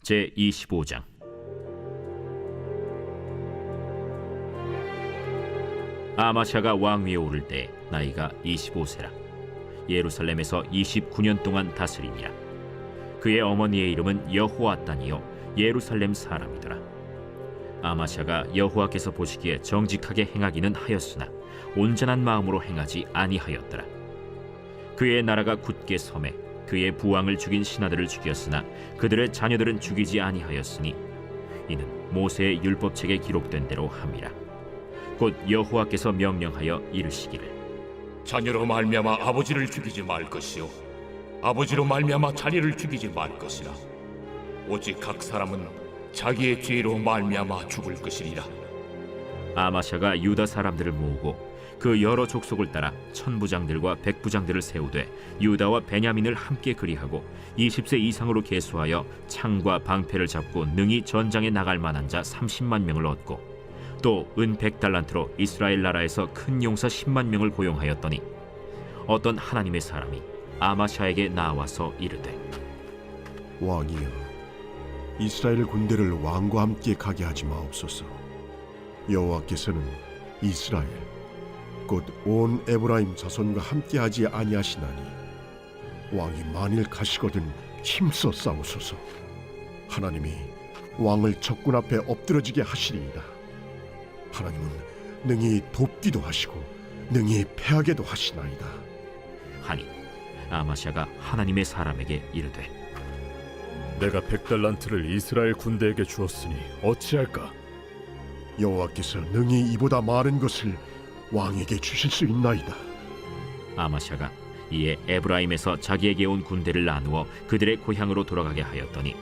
제25장. 아마샤가 왕위에 오를 때 나이가 25세라. 예루살렘에서 29년 동안 다스리니라. 그의 어머니의 이름은 여호아단이요 예루살렘 사람이더라. 아마샤가 여호와께서 보시기에 정직하게 행하기는 하였으나 온전한 마음으로 행하지 아니하였더라. 그의 나라가 굳게 섬에 그의 부왕을 죽인 신하들을 죽였으나 그들의 자녀들은 죽이지 아니하였으니 이는 모세의 율법책에 기록된 대로 함이라. 곧 여호와께서 명령하여 이르시기를 자녀로 말미암아 아버지를 죽이지 말 것이요 아버지로 말미암아 자녀를 죽이지 말 것이라. 오직 각 사람은 자기의 죄로 말미암아 죽을 것이리라. 아마샤가 유다 사람들을 모으고 그 여러 족속을 따라 천부장들과 백부장들을 세우되 유다와 베냐민을 함께 그리하고 20세 이상으로 계수하여 창과 방패를 잡고 능히 전장에 나갈 만한 자 30만 명을 얻고 또 은 100달란트로 이스라엘 나라에서 큰 용사 10만 명을 고용하였더니 어떤 하나님의 사람이 아마샤에게 나와서 이르되 왕이여, 이스라엘 군대를 왕과 함께 가게 하지 마옵소서. 여호와께서는 이스라엘 곧 온 에브라임 자손과 함께하지 아니하시나니 왕이 만일 가시거든 힘써 싸우소서. 하나님이 왕을 적군 앞에 엎드러지게 하시리이다. 하나님은 능히 돕기도 하시고 능히 패하게도 하시나이다 하니 아마샤가 하나님의 사람에게 이르되 내가 100달란트를 이스라엘 군대에게 주었으니 어찌할까? 여호와께서 능히 이보다 많은 것을 왕에게 주실 수 있나이다. 아마샤가 이에 에브라임에서 자기에게 온 군대를 나누어 그들의 고향으로 돌아가게 하였더니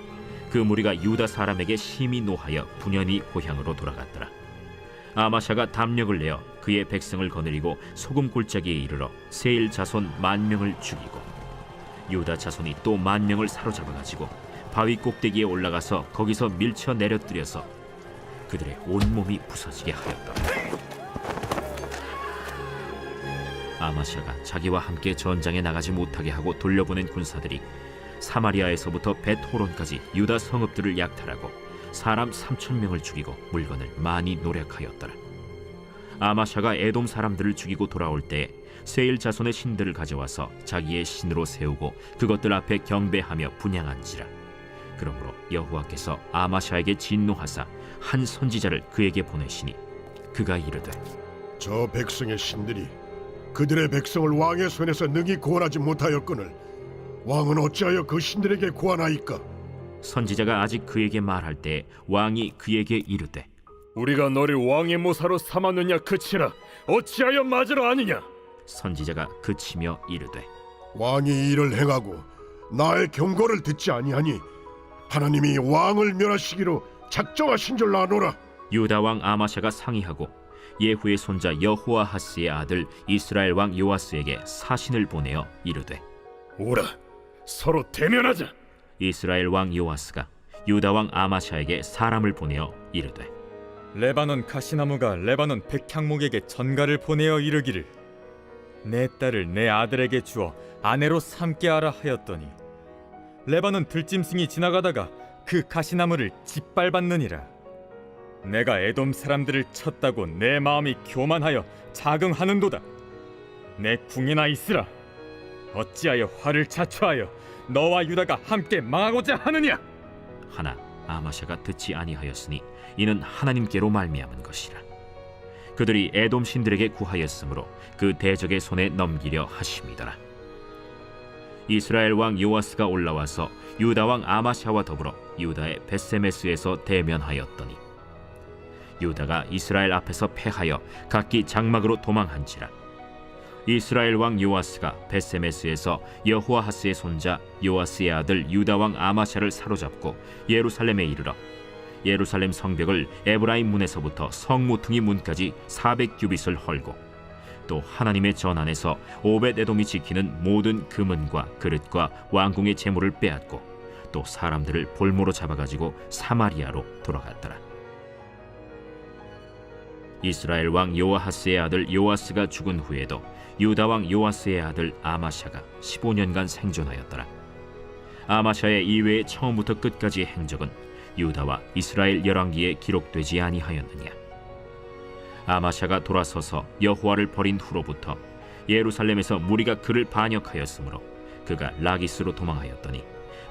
그 무리가 유다 사람에게 심히 노하여 분연히 고향으로 돌아갔더라. 아마샤가 담력을 내어 그의 백성을 거느리고 소금 골짜기에 이르러 세일 자손 10,000명을 죽이고 유다 자손이 또 10,000명을 사로잡아가지고 바위 꼭대기에 올라가서 거기서 밀쳐 내려뜨려서 그들의 온몸이 부서지게 하였더라. 아마샤가 자기와 함께 전장에 나가지 못하게 하고 돌려보낸 군사들이 사마리아에서부터 벳호론까지 유다 성읍들을 약탈하고 사람 3,000명을 죽이고 물건을 많이 노력하였더라. 아마샤가 에돔 사람들을 죽이고 돌아올 때 세일 자손의 신들을 가져와서 자기의 신으로 세우고 그것들 앞에 경배하며 분향한지라. 그러므로 여호와께서 아마샤에게 진노하사 한 선지자를 그에게 보내시니 그가 이르되 저 백성의 신들이 그들의 백성을 왕의 손에서 능히 구원하지 못하였거늘 왕은 어찌하여 그 신들에게 구하나이까? 선지자가 아직 그에게 말할 때 왕이 그에게 이르되 우리가 너를 왕의 모사로 삼았느냐 그치라. 어찌하여 맞으러 아니냐? 선지자가 그치며 이르되 왕이 이를 행하고 나의 경고를 듣지 아니하니 하나님이 왕을 멸하시기로 작정하신 줄 아노라. 유다 왕 아마샤가 상의하고 예후의 손자 여호아하스의 아들 이스라엘 왕 요아스에게 사신을 보내어 이르되 오라, 서로 대면하자. 이스라엘 왕 요아스가 유다 왕 아마샤에게 사람을 보내어 이르되 레바논 가시나무가 레바논 백향목에게 전가를 보내어 이르기를 내 딸을 내 아들에게 주어 아내로 삼게 하라 하였더니 레바논 들짐승이 지나가다가 그 가시나무를 짓밟았느니라. 내가 에돔 사람들을 쳤다고 내 마음이 교만하여 자긍하는도다. 내 궁이나 있으라. 어찌하여 화를 자초하여 너와 유다가 함께 망하고자 하느냐? 하나 아마샤가 듣지 아니하였으니 이는 하나님께로 말미암은 것이라. 그들이 에돔 신들에게 구하였으므로 그 대적의 손에 넘기려 하심이더라. 이스라엘 왕 요아스가 올라와서 유다 왕 아마샤와 더불어 유다의 벳세메스에서 대면하였더니 유다가 이스라엘 앞에서 패하여 각기 장막으로 도망한지라. 이스라엘 왕 요아스가 벳세메스에서 여호아하스의 손자 요아스의 아들 유다 왕 아마샤를 사로잡고 예루살렘에 이르러 예루살렘 성벽을 에브라임 문에서부터 성 모퉁이 문까지 400규빗을 헐고 또 하나님의 전 안에서 오벳에돔이 지키는 모든 금은과 그릇과 왕궁의 재물을 빼앗고 또 사람들을 볼모로 잡아가지고 사마리아로 돌아갔더라. 이스라엘 왕 요아하스의 아들 요아스가 죽은 후에도 유다 왕 요아스의 아들 아마샤가 15년간 생존하였더라. 아마샤의 이외의 처음부터 끝까지의 행적은 유다와 이스라엘 열왕기에 기록되지 아니하였느냐. 아마샤가 돌아서서 여호와를 버린 후로부터 예루살렘에서 무리가 그를 반역하였으므로 그가 라기스로 도망하였더니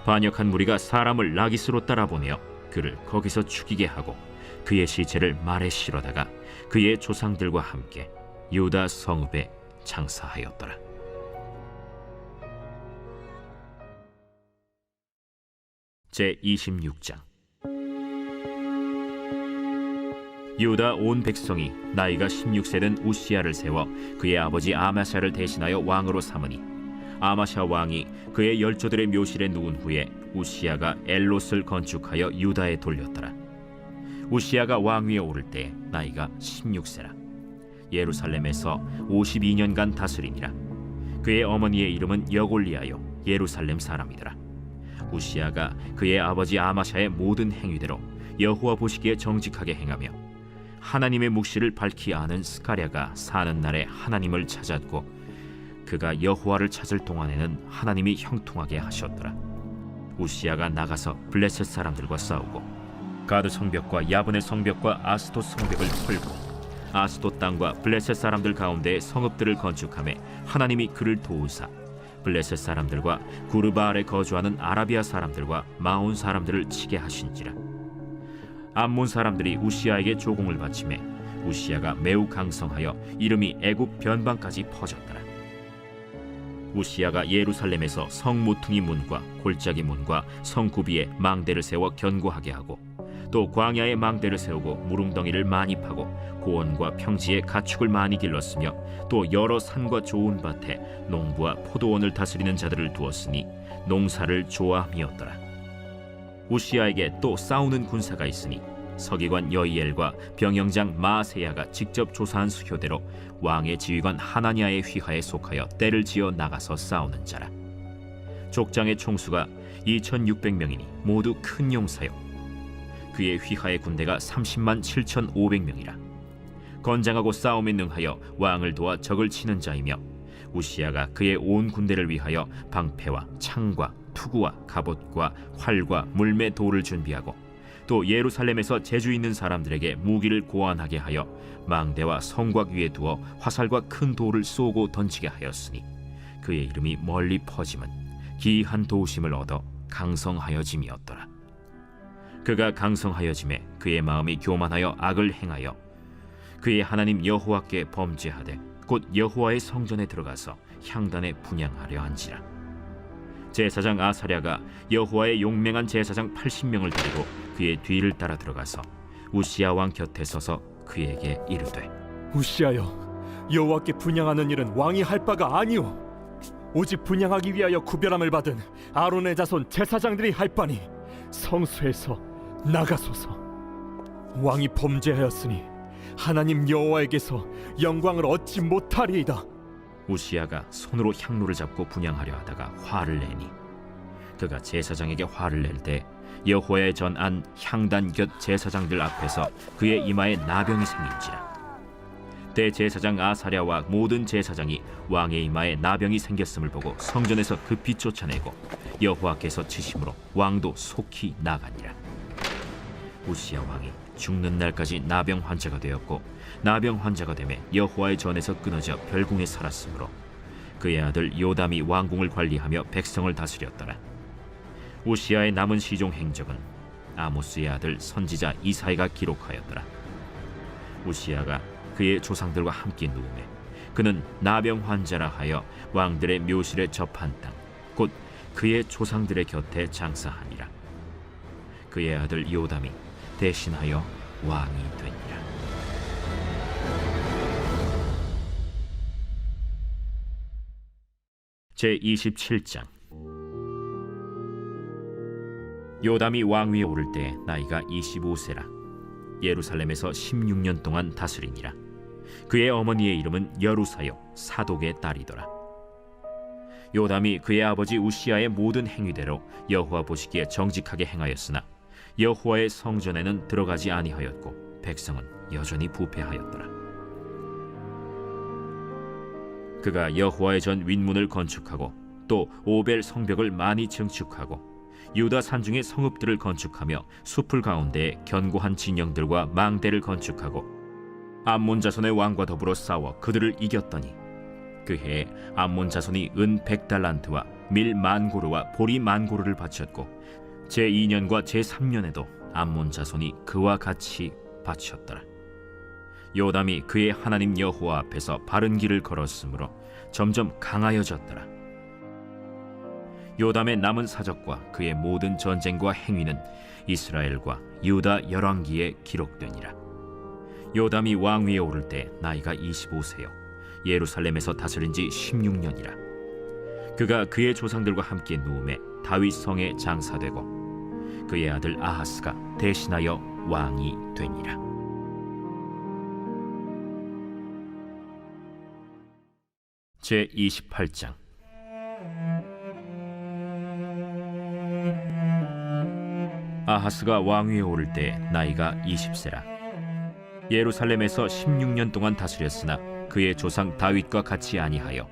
반역한 무리가 사람을 라기스로 따라보내어 그를 거기서 죽이게 하고 그의 시체를 말에 실어다가 그의 조상들과 함께 유다 성읍에 장사하였더라. 제26장. 유다 온 백성이 나이가 16세 된 우시야를 세워 그의 아버지 아마샤를 대신하여 왕으로 삼으니 아마샤 왕이 그의 열조들의 묘실에 누운 후에 우시야가 엘롯을 건축하여 유다에 돌렸더라. 우시야가 왕위에 오를 때 나이가 16세라. 예루살렘에서 52년간 다스리니라. 그의 어머니의 이름은 여골리아요 예루살렘 사람이더라. 우시야가 그의 아버지 아마샤의 모든 행위대로 여호와 보시기에 정직하게 행하며 하나님의 묵시를 밝히 아는 스가랴가 사는 날에 하나님을 찾았고 그가 여호와를 찾을 동안에는 하나님이 형통하게 하셨더라. 우시야가 나가서 블레셋 사람들과 싸우고 가드 성벽과 야브네 성벽과 아스돗 성벽을 헐고 아스돗 땅과 블레셋 사람들 가운데 성읍들을 건축하며 하나님이 그를 도우사 블레셋 사람들과 구르바알에 거주하는 아라비아 사람들과 마온 사람들을 치게 하신지라. 암몬 사람들이 우시야에게 조공을 바치매 우시야가 매우 강성하여 이름이 애굽 변방까지 퍼졌더라. 우시야가 예루살렘에서 성 모퉁이 문과 골짜기 문과 성 구비에 망대를 세워 견고하게 하고 또 광야에 망대를 세우고 무릉덩이를 많이 파고 고원과 평지에 가축을 많이 길렀으며 또 여러 산과 좋은 밭에 농부와 포도원을 다스리는 자들을 두었으니 농사를 좋아함이었더라. 우시야에게 또 싸우는 군사가 있으니 서기관 여이엘과 병영장 마아세야가 직접 조사한 수효대로 왕의 지휘관 하나냐의 휘하에 속하여 떼를 지어 나가서 싸우는 자라. 족장의 총수가 2600명이니 모두 큰 용사요 그의 휘하의 군대가 30만 7500명이라. 건장하고 싸움에 능하여 왕을 도와 적을 치는 자이며 우시야가 그의 온 군대를 위하여 방패와 창과 투구와 갑옷과 활과 물매 돌을 준비하고 또 예루살렘에서 재주 있는 사람들에게 무기를 고안하게 하여 망대와 성곽 위에 두어 화살과 큰 돌을 쏘고 던지게 하였으니 그의 이름이 멀리 퍼짐은 기이한 도우심을 얻어 강성하여짐이었더라. 그가 강성하여짐에 그의 마음이 교만하여 악을 행하여 그의 하나님 여호와께 범죄하되 곧 여호와의 성전에 들어가서 향단에 분향하려 한지라. 제사장 아사랴가 여호와의 용맹한 제사장 80명을 데리고 그의 뒤를 따라 들어가서 우시야 왕 곁에 서서 그에게 이르되 우시하여, 여호와께 분향하는 일은 왕이 할 바가 아니오. 오직 분향하기 위하여 구별함을 받은 아론의 자손 제사장들이 할 바니 성소에서 나가소서. 왕이 범죄하였으니 하나님 여호와에게서 영광을 얻지 못하리이다. 우시야가 손으로 향로를 잡고 분향하려 하다가 화를 내니 그가 제사장에게 화를 낼 때 여호와의 전안 향단 곁 제사장들 앞에서 그의 이마에 나병이 생긴지라. 대제사장 아사랴와 모든 제사장이 왕의 이마에 나병이 생겼음을 보고 성전에서 급히 쫓아내고 여호와께서 치심으로 왕도 속히 나가니라. 우시야 왕이 죽는 날까지 나병 환자가 되었고 나병 환자가 되매 여호와의 전에서 끊어져 별궁에 살았으므로 그의 아들 요담이 왕궁을 관리하며 백성을 다스렸더라. 우시야의 남은 시종 행적은 아모스의 아들 선지자 이사야가 기록하였더라. 우시야가 그의 조상들과 함께 누우매 그는 나병 환자라 하여 왕들의 묘실에 접한 땅 곧 그의 조상들의 곁에 장사하니라. 그의 아들 요담이 대신하여 왕이 되니라. 제27장. 요담이 왕위에 오를 때 나이가 25세라. 예루살렘에서 16년 동안 다스리니라. 그의 어머니의 이름은 여루사요 사독의 딸이더라. 요담이 그의 아버지 우시야의 모든 행위대로 여호와 보시기에 정직하게 행하였으나 여호와의 성전에는 들어가지 아니하였고 백성은 여전히 부패하였더라. 그가 여호와의 전 윗문을 건축하고 또 오벨 성벽을 많이 증축하고 유다 산중의 성읍들을 건축하며 숲을 가운데에 견고한 진영들과 망대를 건축하고 암몬 자손의 왕과 더불어 싸워 그들을 이겼더니 그 해에 암몬 자손이 은 100달란트와 밀 10,000고르와 보리 10,000고르를 바쳤고 제2년과 제3년에도 암몬 자손이 그와 같이 바쳤더라. 요담이 그의 하나님 여호와 앞에서 바른 길을 걸었으므로 점점 강하여졌더라. 요담의 남은 사적과 그의 모든 전쟁과 행위는 이스라엘과 유다 열왕기에 기록되니라. 요담이 왕위에 오를 때 나이가 25세요 예루살렘에서 다스린 지 16년이라. 그가 그의 조상들과 함께 누움에 다윗 성에 장사되고 그의 아들 아하스가 대신하여 왕이 되니라. 제 28장. 아하스가 왕위에 오를 때 나이가 20세라. 예루살렘에서 16년 동안 다스렸으나 그의 조상 다윗과 같이 아니하여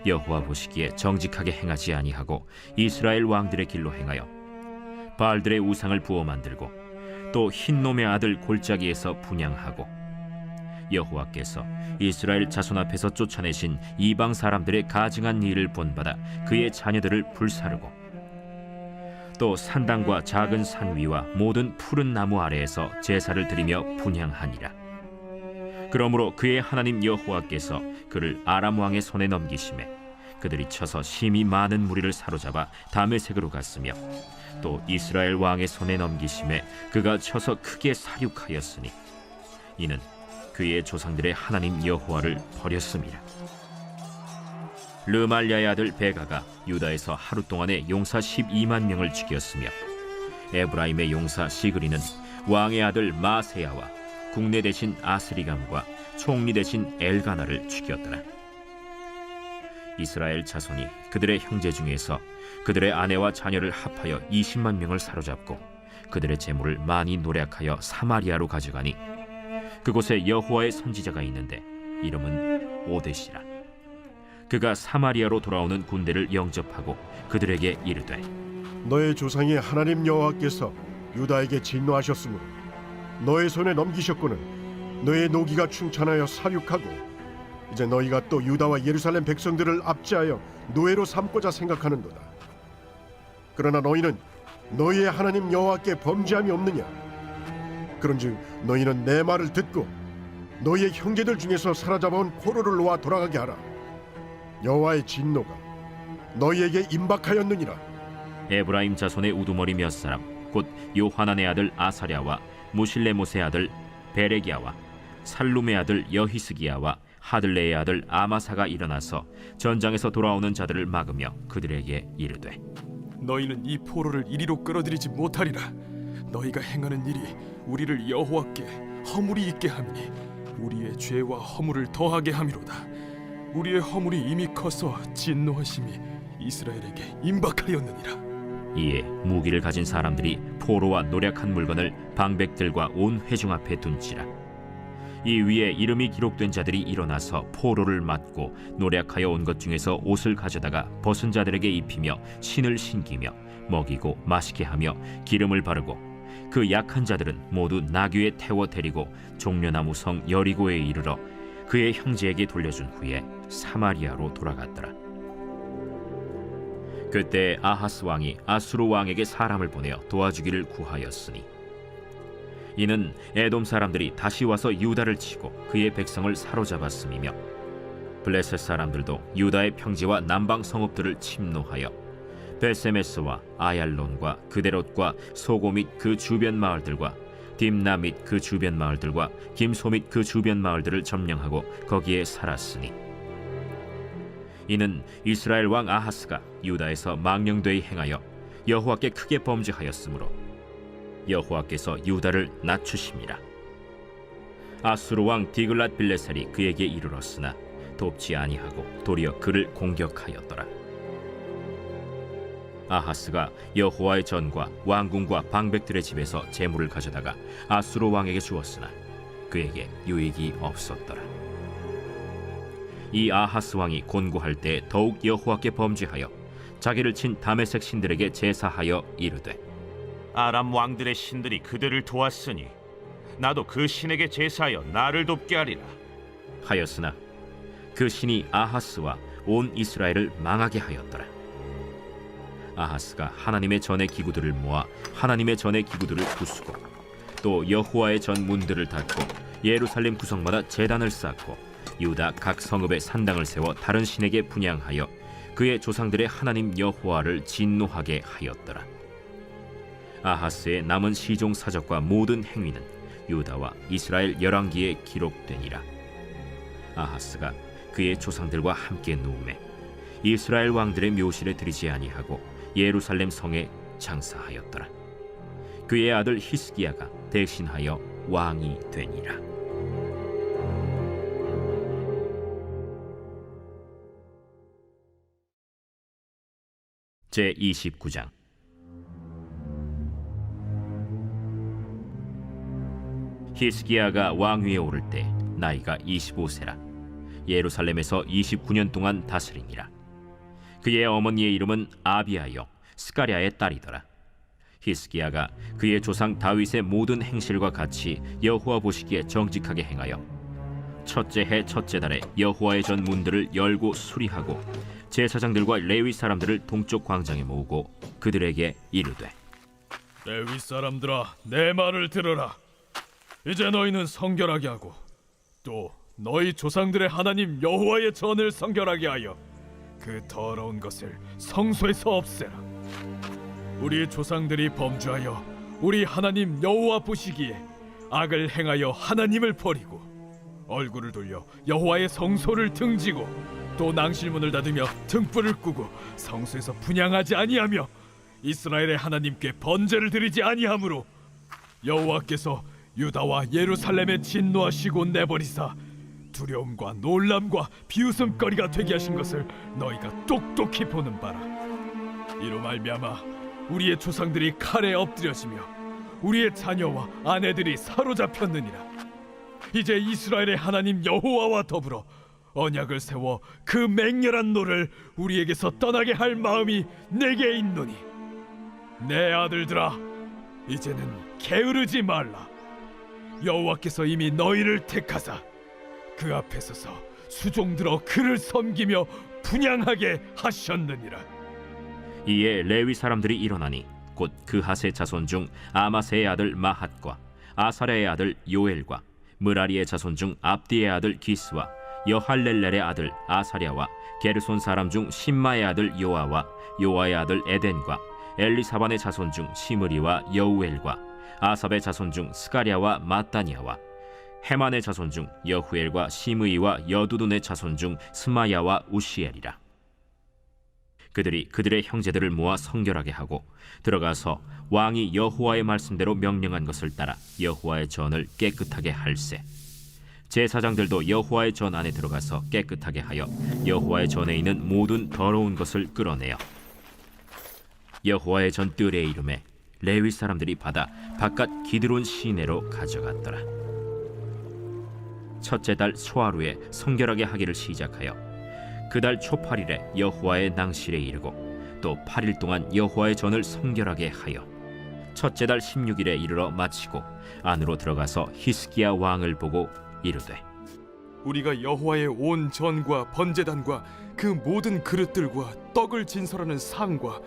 여호와 보시기에 정직하게 행하지 아니하고 이스라엘 왕들의 길로 행하여 바알들의 우상을 부어 만들고 또 흰놈의 아들 골짜기에서 분향하고 여호와께서 이스라엘 자손 앞에서 쫓아내신 이방 사람들의 가증한 일을 본받아 그의 자녀들을 불사르고 또 산당과 작은 산 위와 모든 푸른 나무 아래에서 제사를 드리며 분향하니라. 그러므로 그의 하나님 여호와께서 그를 아람 왕의 손에 넘기심에 그들이 쳐서 심히 많은 무리를 사로잡아 다메섹으로 갔으며 또 이스라엘 왕의 손에 넘기심에 그가 쳐서 크게 사륙하였으니 이는 그의 조상들의 하나님 여호와를 버렸음이라. 르말야의 아들 베가가 유다에서 하루 동안에 용사 12만 명을 죽였으며 에브라임의 용사 시그리는 왕의 아들 마세야와 국내 대신 아스리감과 총리 대신 엘가나를 죽였더라. 이스라엘 자손이 그들의 형제 중에서 그들의 아내와 자녀를 합하여 20만 명을 사로잡고 그들의 재물을 많이 노략하여 사마리아로 가져가니 그곳에 여호와의 선지자가 있는데 이름은 오데시라. 그가 사마리아로 돌아오는 군대를 영접하고 그들에게 이르되 너의 조상의 하나님 여호와께서 유다에게 진노하셨으므로 너의 손에 넘기셨거늘 너의 노기가 충천하여 사륙하고 이제 너희가 또 유다와 예루살렘 백성들을 압제하여 노예로 삼고자 생각하는도다. 그러나 너희는 너희의 하나님 여호와께 범죄함이 없느냐? 그런즉 너희는 내 말을 듣고 너희의 형제들 중에서 사로잡아온 포로를 놓아 돌아가게 하라. 여호와의 진노가 너희에게 임박하였느니라. 에브라임 자손의 우두머리 몇 사람 곧 요하난의 아들 아사랴와 무실레못의 아들 베레기야와 살룸의 아들 여히스기야와 하들레의 아들 아마사가 일어나서 전장에서 돌아오는 자들을 막으며 그들에게 이르되 너희는 이 포로를 이리로 끌어들이지 못하리라. 너희가 행하는 일이 우리를 여호와께 허물이 있게 함이니 우리의 죄와 허물을 더하게 함이로다. 우리의 허물이 이미 커서 진노하심이 이스라엘에게 임박하였느니라. 이에 무기를 가진 사람들이 포로와 노략한 물건을 방백들과 온 회중 앞에 둔지라. 이 위에 이름이 기록된 자들이 일어나서 포로를 맞고 노략하여 온 것 중에서 옷을 가져다가 벗은 자들에게 입히며 신을 신기며 먹이고 마시게 하며 기름을 바르고 그 약한 자들은 모두 나귀에 태워 데리고 종려나무 성 여리고에 이르러 그의 형제에게 돌려준 후에 사마리아로 돌아갔더라. 그때 아하스 왕이 아수르 왕에게 사람을 보내어 도와주기를 구하였으니 이는 에돔 사람들이 다시 와서 유다를 치고 그의 백성을 사로잡았음이며 블레셋 사람들도 유다의 평지와 남방 성읍들을 침노하여 베세메스와 아얄론과 그데롯과 소고 및 그 주변 마을들과 딥나 및 그 주변 마을들과 김소 및 그 주변 마을들을 점령하고 거기에 살았으니 이는 이스라엘 왕 아하스가 유다에서 망령되이 행하여 여호와께 크게 범죄하였으므로 여호와께서 유다를 낮추심이라. 아수르 왕 디글랏 빌레셀이 그에게 이르렀으나 돕지 아니하고 도리어 그를 공격하였더라. 아하스가 여호와의 전과 왕궁과 방백들의 집에서 재물을 가져다가 아수르 왕에게 주었으나 그에게 유익이 없었더라. 이 아하스 왕이 곤고할 때 더욱 여호와께 범죄하여 자기를 친 다메섹 신들에게 제사하여 이르되 아람 왕들의 신들이 그들을 도왔으니 나도 그 신에게 제사하여 나를 돕게 하리라. 하였으나 그 신이 아하스와 온 이스라엘을 망하게 하였더라. 아하스가 하나님의 전의 기구들을 모아 하나님의 전의 기구들을 부수고 또 여호와의 전 문들을 닫고 예루살렘 구성마다 제단을 쌓고 유다 각 성읍에 산당을 세워 다른 신에게 분향하여 그의 조상들의 하나님 여호와를 진노하게 하였더라. 아하스의 남은 시종 사적과 모든 행위는 유다와 이스라엘 열왕기에 기록되니라. 아하스가 그의 조상들과 함께 누우매 이스라엘 왕들의 묘실에 들이지 아니하고 예루살렘 성에 장사하였더라. 그의 아들 히스기야가 대신하여 왕이 되니라. 제 29장. 히스기야가 왕위에 오를 때 나이가 25세라. 예루살렘에서 29년 동안 다스리니라. 그의 어머니의 이름은 아비아요 스가랴의 딸이더라. 히스기야가 그의 조상 다윗의 모든 행실과 같이 여호와 보시기에 정직하게 행하여 첫째 해 첫째 달에 여호와의 전 문들을 열고 수리하고 제사장들과 레위 사람들을 동쪽 광장에 모으고 그들에게 이르되 레위 사람들아, 내 말을 들으라. 이제 너희는 성결하게 하고 또 너희 조상들의 하나님 여호와의 전을 성결하게 하여 그 더러운 것을 성소에서 없애라. 우리 조상들이 범죄하여 우리 하나님 여호와 보시기에 악을 행하여 하나님을 버리고 얼굴을 돌려 여호와의 성소를 등지고 또 낭실문을 닫으며 등불을 끄고 성소에서 분향하지 아니하며 이스라엘의 하나님께 번제를 드리지 아니하므로 여호와께서 유다와 예루살렘에 진노하시고 내버리사 두려움과 놀람과 비웃음거리가 되게 하신 것을 너희가 똑똑히 보는 바라. 이로 말미암아 우리의 조상들이 칼에 엎드려지며 우리의 자녀와 아내들이 사로잡혔느니라. 이제 이스라엘의 하나님 여호와와 더불어 언약을 세워 그 맹렬한 노를 우리에게서 떠나게 할 마음이 내게 있노니 내 아들들아, 이제는 게으르지 말라. 여호와께서 이미 너희를 택하사 그 앞에 서서 수종들어 그를 섬기며 분향하게 하셨느니라. 이에 레위 사람들이 일어나니 곧 그핫의 자손 중 아마세의 아들 마핫과 아사랴의 아들 요엘과 므라리의 자손 중 압디의 아들 기스와 여할렐렐의 아들 아사랴와 게르손 사람 중 심마의 아들 요아와 요아의 아들 에덴과 엘리사반의 자손 중 시므리와 여우엘과 아삽의 자손 중 스가랴와 마따니아와 헤만의 자손 중 여후엘과 시므이와 여두둔의 자손 중 스마야와 우시엘이라. 그들이 그들의 형제들을 모아 성결하게 하고 들어가서 왕이 여호와의 말씀대로 명령한 것을 따라 여호와의 전을 깨끗하게 할세. 제사장들도 여호와의 전 안에 들어가서 깨끗하게 하여 여호와의 전에 있는 모든 더러운 것을 끌어내어 여호와의 전 뜰의 이름에 레위 사람들이 받아 바깥 기드론 시내로 가져갔더라. 첫째 달 소하루에 성결하게 하기를 시작하여 그 달 초8일에 여호와의 낭실에 이르고 또 8일 동안 여호와의 전을 성결하게 하여 첫째 달 16일에 이르러 마치고 안으로 들어가서 히스기야 왕을 보고 이르되 우리가 여호와의 온 전과 번제단과 그 모든 그릇들과 떡을 진설하는 상과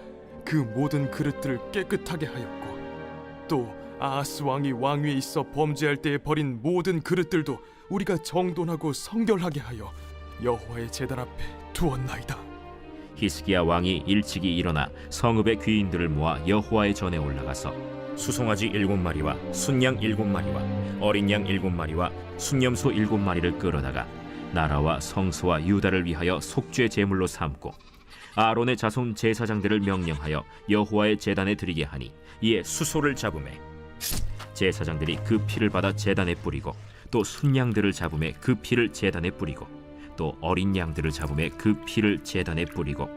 그 모든 그릇들을 깨끗하게 하였고 또 아하스 왕이 왕위에 있어 범죄할 때에 버린 모든 그릇들도 우리가 정돈하고 성결하게 하여 여호와의 제단 앞에 두었나이다. 히스기야 왕이 일찍이 일어나 성읍의 귀인들을 모아 여호와의 전에 올라가서 수송아지 7마리와 순양 7마리와 어린 양 7마리와 순염소 7마리를 끌어다가 나라와 성소와 유다를 위하여 속죄 제물로 삼고 아론의 자손 제사장들을 명령하여 여호와의 제단에 드리게 하니 이에 수소를 잡음에 제사장들이 그 피를 받아 제단에 뿌리고 또 순양들을 잡음에 그 피를 제단에 뿌리고 또 어린 양들을 잡음에 그 피를 제단에 뿌리고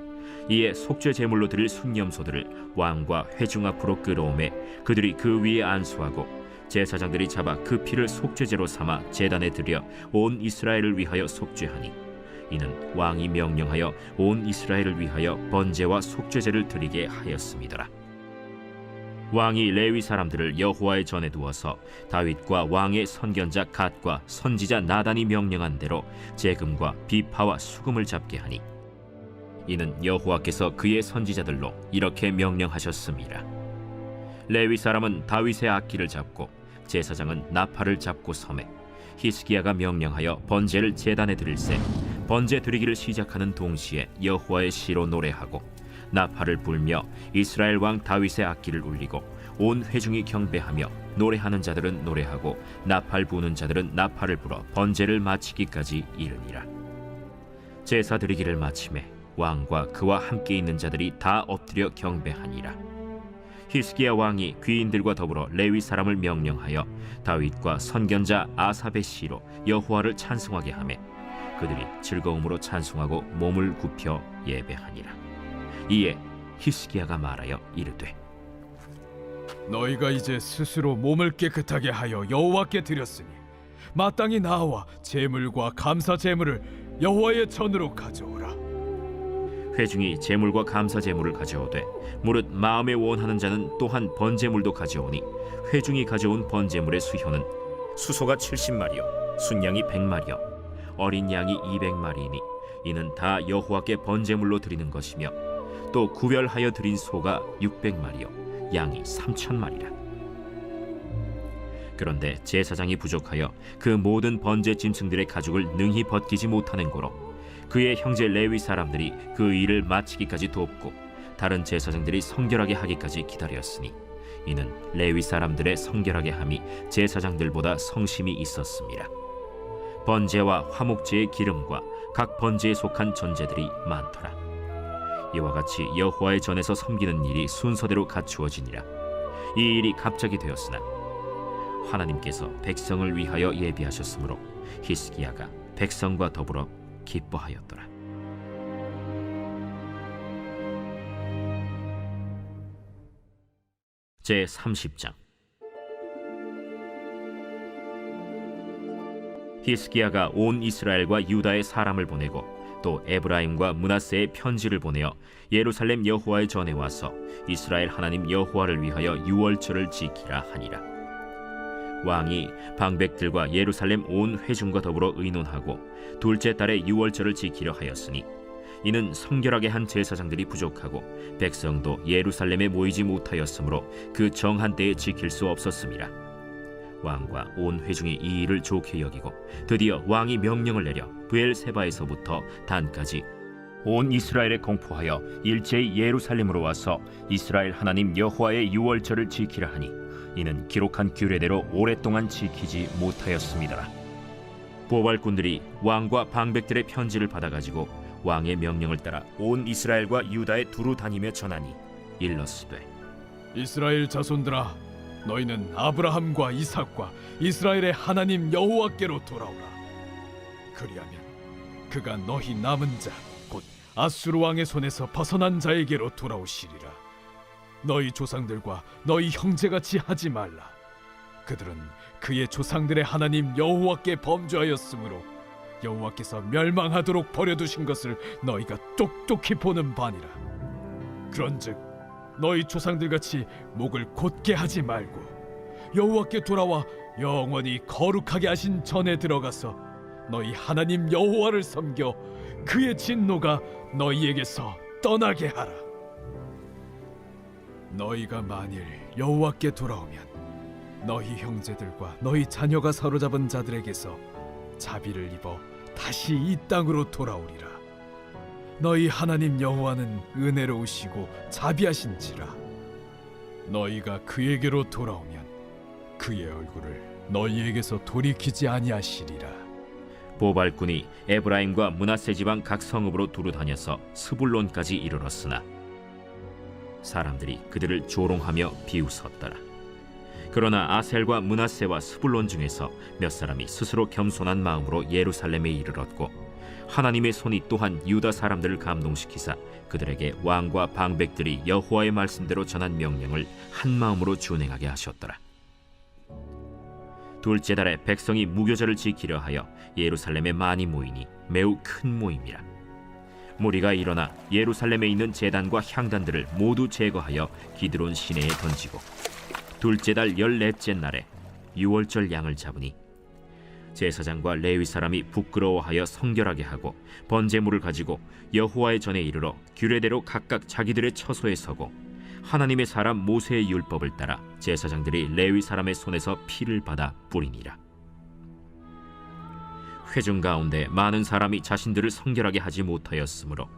이에 속죄 제물로 드릴 순염소들을 왕과 회중 앞으로 끌어오매 그들이 그 위에 안수하고 제사장들이 잡아 그 피를 속죄제로 삼아 제단에 드려 온 이스라엘을 위하여 속죄하니 이는 왕이 명령하여 온 이스라엘을 위하여 번제와 속죄제를 드리게 하였음이더라. 왕이 레위 사람들을 여호와의 전에 두어서 다윗과 왕의 선견자 갓과 선지자 나단이 명령한 대로 재금과 비파와 수금을 잡게 하니 이는 여호와께서 그의 선지자들로 이렇게 명령하셨음이라. 레위 사람은 다윗의 악기를 잡고 제사장은 나팔을 잡고 섬에 히스기야가 명령하여 번제를 제단에 드릴새 번제 드리기를 시작하는 동시에 여호와의 시로 노래하고 나팔을 불며 이스라엘 왕 다윗의 악기를 울리고 온 회중이 경배하며 노래하는 자들은 노래하고 나팔 부는 자들은 나팔을 불어 번제를 마치기까지 이르니라. 제사 드리기를 마침에 왕과 그와 함께 있는 자들이 다 엎드려 경배하니라. 히스기야 왕이 귀인들과 더불어 레위 사람을 명령하여 다윗과 선견자 아삽의 시로 여호와를 찬송하게 하매 그들이 즐거움으로 찬송하고 몸을 굽혀 예배하니라. 이에 히스기야가 말하여 이르되 너희가 이제 스스로 몸을 깨끗하게 하여 여호와께 드렸으니 마땅히 나와 제물과 감사 제물을 여호와의 전으로 가져오라. 회중이 제물과 감사 제물을 가져오되 무릇 마음에 원하는 자는 또한 번제물도 가져오니 회중이 가져온 번제물의 수효는 수소가 70마리요 순양이 100마리요 어린 양이 200마리이니 이는 다 여호와께 번제물로 드리는 것이며 또 구별하여 드린 소가 600마리요 양이 3,000마리라. 그런데 제사장이 부족하여 그 모든 번제 짐승들의 가죽을 능히 벗기지 못하는 고로 그의 형제 레위 사람들이 그 일을 마치기까지 돕고 다른 제사장들이 성결하게 하기까지 기다렸으니 이는 레위 사람들의 성결하게 함이 제사장들보다 성심이 있었습니다. 번제와 화목제의 기름과 각 번제에 속한 전제들이 많더라. 이와 같이 여호와의 전에서 섬기는 일이 순서대로 갖추어지니라. 이 일이 갑자기 되었으나 하나님께서 백성을 위하여 예비하셨으므로 히스기야가 백성과 더불어 기뻐하였더라. 제 30장. 히스기야가 온 이스라엘과 유다의 사람을 보내고 또 에브라임과 므낫세의 편지를 보내어 예루살렘 여호와의 전에 와서 이스라엘 하나님 여호와를 위하여 유월절을 지키라 하니라. 왕이 방백들과 예루살렘 온 회중과 더불어 의논하고 둘째 달에 유월절을 지키려 하였으니 이는 성결하게 한 제사장들이 부족하고 백성도 예루살렘에 모이지 못하였으므로 그 정한 때에 지킬 수 없었음이라. 왕과 온 회중이 이 일을 좋게 여기고 드디어 왕이 명령을 내려 브엘세바에서부터 단까지 온 이스라엘에 공포하여 일제히 예루살렘으로 와서 이스라엘 하나님 여호와의 유월절을 지키라 하니 이는 기록한 규례대로 오랫동안 지키지 못하였습니다. 보발꾼들이 왕과 방백들의 편지를 받아가지고 왕의 명령을 따라 온 이스라엘과 유다에 두루 다니며 전하니 일렀으되 이스라엘 자손들아, 너희는 아브라함과 이삭과 이스라엘의 하나님 여호와께로 돌아오라. 그리하면 그가 너희 남은 자 곧 아수르 왕의 손에서 벗어난 자에게로 돌아오시리라. 너희 조상들과 너희 형제같이 하지 말라. 그들은 그의 조상들의 하나님 여호와께 범죄하였으므로 여호와께서 멸망하도록 버려두신 것을 너희가 똑똑히 보는 바니라. 그런즉 너희 조상들같이 목을 곧게 하지 말고 여호와께 돌아와 영원히 거룩하게 하신 전에 들어가서 너희 하나님 여호와를 섬겨 그의 진노가 너희에게서 떠나게 하라. 너희가 만일 여호와께 돌아오면 너희 형제들과 너희 자녀가 사로잡은 자들에게서 자비를 입어 다시 이 땅으로 돌아오리라. 너희 하나님 여호와는 은혜로우시고 자비하신지라. 너희가 그에게로 돌아오면 그의 얼굴을 너희에게서 돌이키지 아니하시리라. 보발꾼이 에브라임과 므낫세 지방 각 성읍으로 두루 다녀서 스불론까지 이르렀으나 사람들이 그들을 조롱하며 비웃었더라. 그러나 아셀과 므낫세와 스불론 중에서 몇 사람이 스스로 겸손한 마음으로 예루살렘에 이르렀고 하나님의 손이 또한 유다 사람들을 감동시키사 그들에게 왕과 방백들이 여호와의 말씀대로 전한 명령을 한 마음으로 준행하게 하셨더라. 둘째 달에 백성이 무교절을 지키려 하여 예루살렘에 많이 모이니 매우 큰 모임이라. 무리가 일어나 예루살렘에 있는 제단과 향단들을 모두 제거하여 기드론 시내에 던지고 둘째 달 14째 날에 유월절 양을 잡으니 제사장과 레위 사람이 부끄러워하여 성결하게 하고 번제물을 가지고 여호와의 전에 이르러 규례대로 각각 자기들의 처소에 서고 하나님의 사람 모세의 율법을 따라 제사장들이 레위 사람의 손에서 피를 받아 뿌리니라. 회중 가운데 많은 사람이 자신들을 성결하게 하지 못하였으므로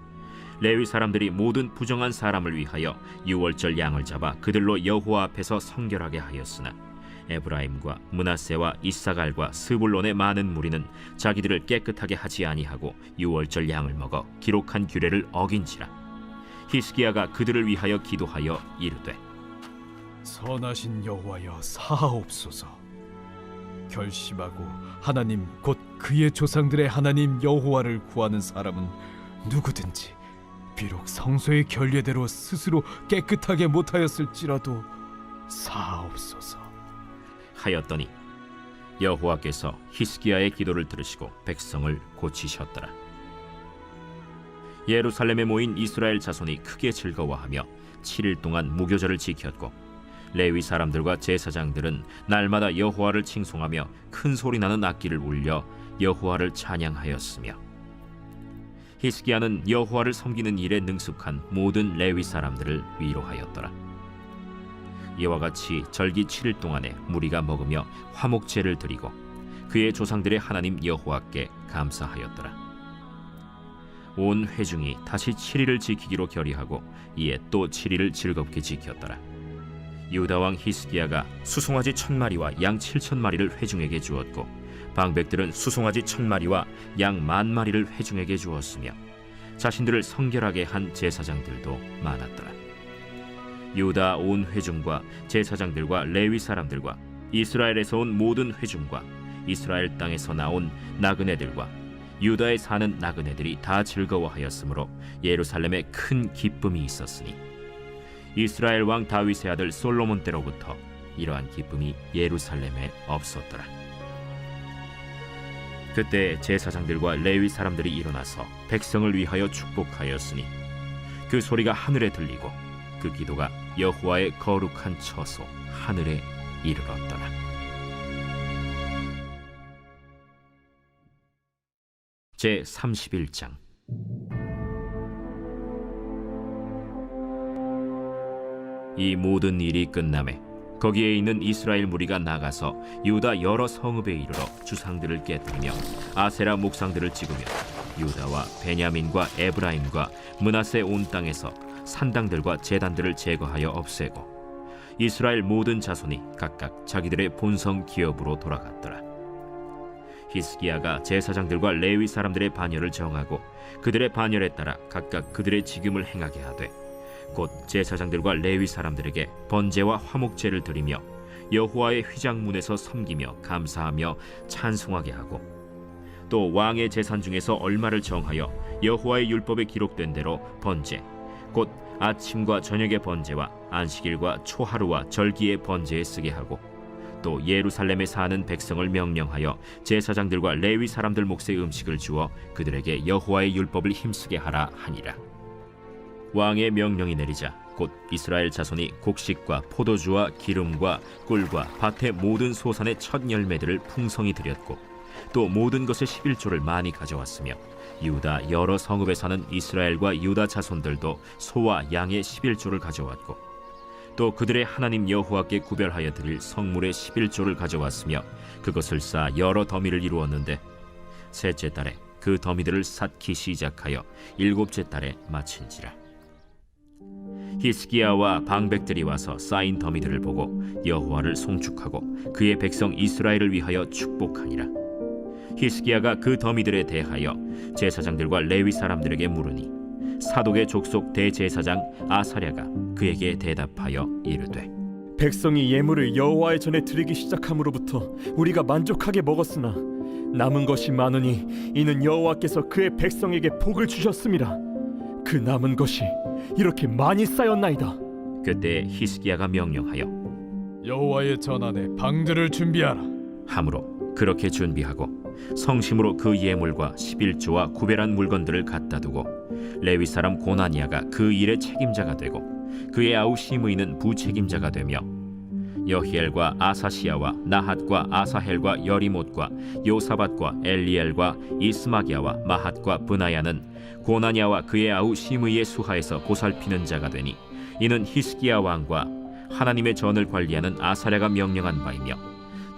레위 사람들이 모든 부정한 사람을 위하여 유월절 양을 잡아 그들로 여호와 앞에서 성결하게 하였으나 에브라임과 므낫세와 이사갈과 스불론의 많은 무리는 자기들을 깨끗하게 하지 아니하고 유월절 양을 먹어 기록한 규례를 어긴지라. 히스기야가 그들을 위하여 기도하여 이르되 선하신 여호와여 사하옵소서. 결심하고 하나님 곧 그의 조상들의 하나님 여호와를 구하는 사람은 누구든지 비록 성소의 결례대로 스스로 깨끗하게 못하였을지라도 사하옵소서 하였더니 여호와께서 히스기야의 기도를 들으시고 백성을 고치셨더라. 예루살렘에 모인 이스라엘 자손이 크게 즐거워하며 7일 동안 무교절을 지켰고 레위 사람들과 제사장들은 날마다 여호와를 칭송하며 큰 소리 나는 악기를 울려 여호와를 찬양하였으며 히스기야는 여호와를 섬기는 일에 능숙한 모든 레위 사람들을 위로하였더라. 이와 같이 절기 7일 동안에 무리가 먹으며 화목제를 드리고 그의 조상들의 하나님 여호와께 감사하였더라. 온 회중이 다시 7일을 지키기로 결의하고 이에 또 7일을 즐겁게 지켰더라. 유다 왕 히스기야가 수송아지 1000마리와 양 7000마리를 회중에게 주었고 방백들은 수송아지 1000마리와 양 10,000마리를 회중에게 주었으며 자신들을 성결하게 한 제사장들도 많았더라. 유다 온 회중과 제사장들과 레위 사람들과 이스라엘에서 온 모든 회중과 이스라엘 땅에서 나온 나그네들과 유다에 사는 나그네들이 다 즐거워하였으므로 예루살렘에 큰 기쁨이 있었으니 이스라엘 왕 다윗의 아들 솔로몬 때로부터 이러한 기쁨이 예루살렘에 없었더라. 그때 제사장들과 레위 사람들이 일어나서 백성을 위하여 축복하였으니 그 소리가 하늘에 들리고 그 기도가 여호와의 거룩한 처소 하늘에 이르렀더라. 제 31장. 이 모든 일이 끝남에 거기에 있는 이스라엘 무리가 나가서 유다 여러 성읍에 이르러 주상들을 깨뜨리며 아세라 목상들을 찍으며 유다와 베냐민과 에브라임과 므낫세 온 땅에서 산당들과 제단들을 제거하여 없애고 이스라엘 모든 자손이 각각 자기들의 본성 기업으로 돌아갔더라. 히스기야가 제사장들과 레위 사람들의 반열을 정하고 그들의 반열에 따라 각각 그들의 직임을 행하게 하되 곧 제사장들과 레위 사람들에게 번제와 화목제를 드리며 여호와의 휘장문에서 섬기며 감사하며 찬송하게 하고 또 왕의 재산 중에서 얼마를 정하여 여호와의 율법에 기록된 대로 번제 곧 아침과 저녁의 번제와 안식일과 초하루와 절기의 번제에 쓰게 하고 또 예루살렘에 사는 백성을 명령하여 제사장들과 레위 사람들 몫의 음식을 주어 그들에게 여호와의 율법을 힘쓰게 하라 하니라. 왕의 명령이 내리자 곧 이스라엘 자손이 곡식과 포도주와 기름과 꿀과 밭의 모든 소산의 첫 열매들을 풍성히 드렸고 또 모든 것의 11조를 많이 가져왔으며 유다 여러 성읍에 사는 이스라엘과 유다 자손들도 소와 양의 11조를 가져왔고 또 그들의 하나님 여호와께 구별하여 드릴 성물의 11조를 가져왔으며 그것을 쌓아 여러 더미를 이루었는데 셋째 달에 그 더미들을 쌓기 시작하여 일곱째 달에 마친지라. 히스기야와 방백들이 와서 쌓인 더미들을 보고 여호와를 송축하고 그의 백성 이스라엘을 위하여 축복하니라. 히스기야가 그 더미들에 대하여 제사장들과 레위 사람들에게 물으니 사독의 족속 대제사장 아사랴가 그에게 대답하여 이르되 백성이 예물을 여호와의 전에 드리기 시작함으로부터 우리가 만족하게 먹었으나 남은 것이 많으니 이는 여호와께서 그의 백성에게 복을 주셨음이라. 그 남은 것이 이렇게 많이 쌓였나이다. 그때 히스기야가 명령하여 여호와의 전안에 방들을 준비하라. 함으로 그렇게 준비하고 성심으로 그 예물과 11조와 구별한 물건들을 갖다 두고 레위 사람 고나니아가 그 일의 책임자가 되고 그의 아우 시므이는 부책임자가 되며 여히엘과 아사시아와 나핫과 아사헬과 여리못과 요사밧과 엘리엘과 이스마기야와 마핫과 브나야는 고나니아와 그의 아우 시므이의 수하에서 보살피는 자가 되니 이는 히스기야 왕과 하나님의 전을 관리하는 아사랴가 명령한 바이며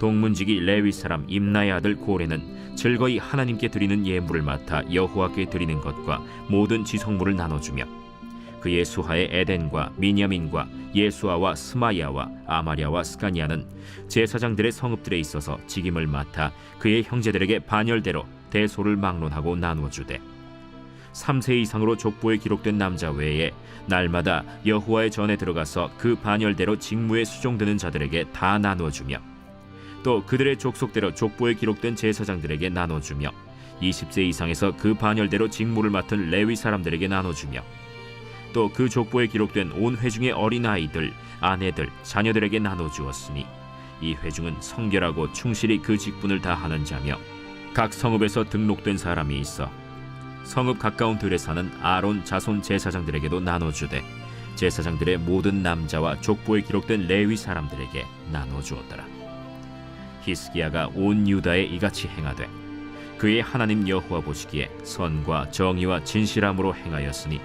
동문지기 레위 사람 임나의 아들 고레는 즐거이 하나님께 드리는 예물을 맡아 여호와께 드리는 것과 모든 지성물을 나눠주며 그의 수하의 에덴과 미냐민과 예수아와 스마야와 아마랴와 스가니아는 제사장들의 성읍들에 있어서 직임을 맡아 그의 형제들에게 반열대로 대소를 막론하고 나누어주되 3세 이상으로 족보에 기록된 남자 외에 날마다 여호와의 전에 들어가서 그 반열대로 직무에 수종드는 자들에게 다 나누어주며 또 그들의 족속대로 족보에 기록된 제사장들에게 나눠주며 20세 이상에서 그 반열대로 직무를 맡은 레위 사람들에게 나눠주며 또 그 족보에 기록된 온 회중의 어린아이들, 아내들, 자녀들에게 나눠주었으니 이 회중은 성결하고 충실히 그 직분을 다하는 자며 각 성읍에서 등록된 사람이 있어 성읍 가까운 들에 사는 아론 자손 제사장들에게도 나눠주되 제사장들의 모든 남자와 족보에 기록된 레위 사람들에게 나눠주었더라. 히스기야가 온 유다에 이같이 행하되 그의 하나님 여호와 보시기에 선과 정의와 진실함으로 행하였으니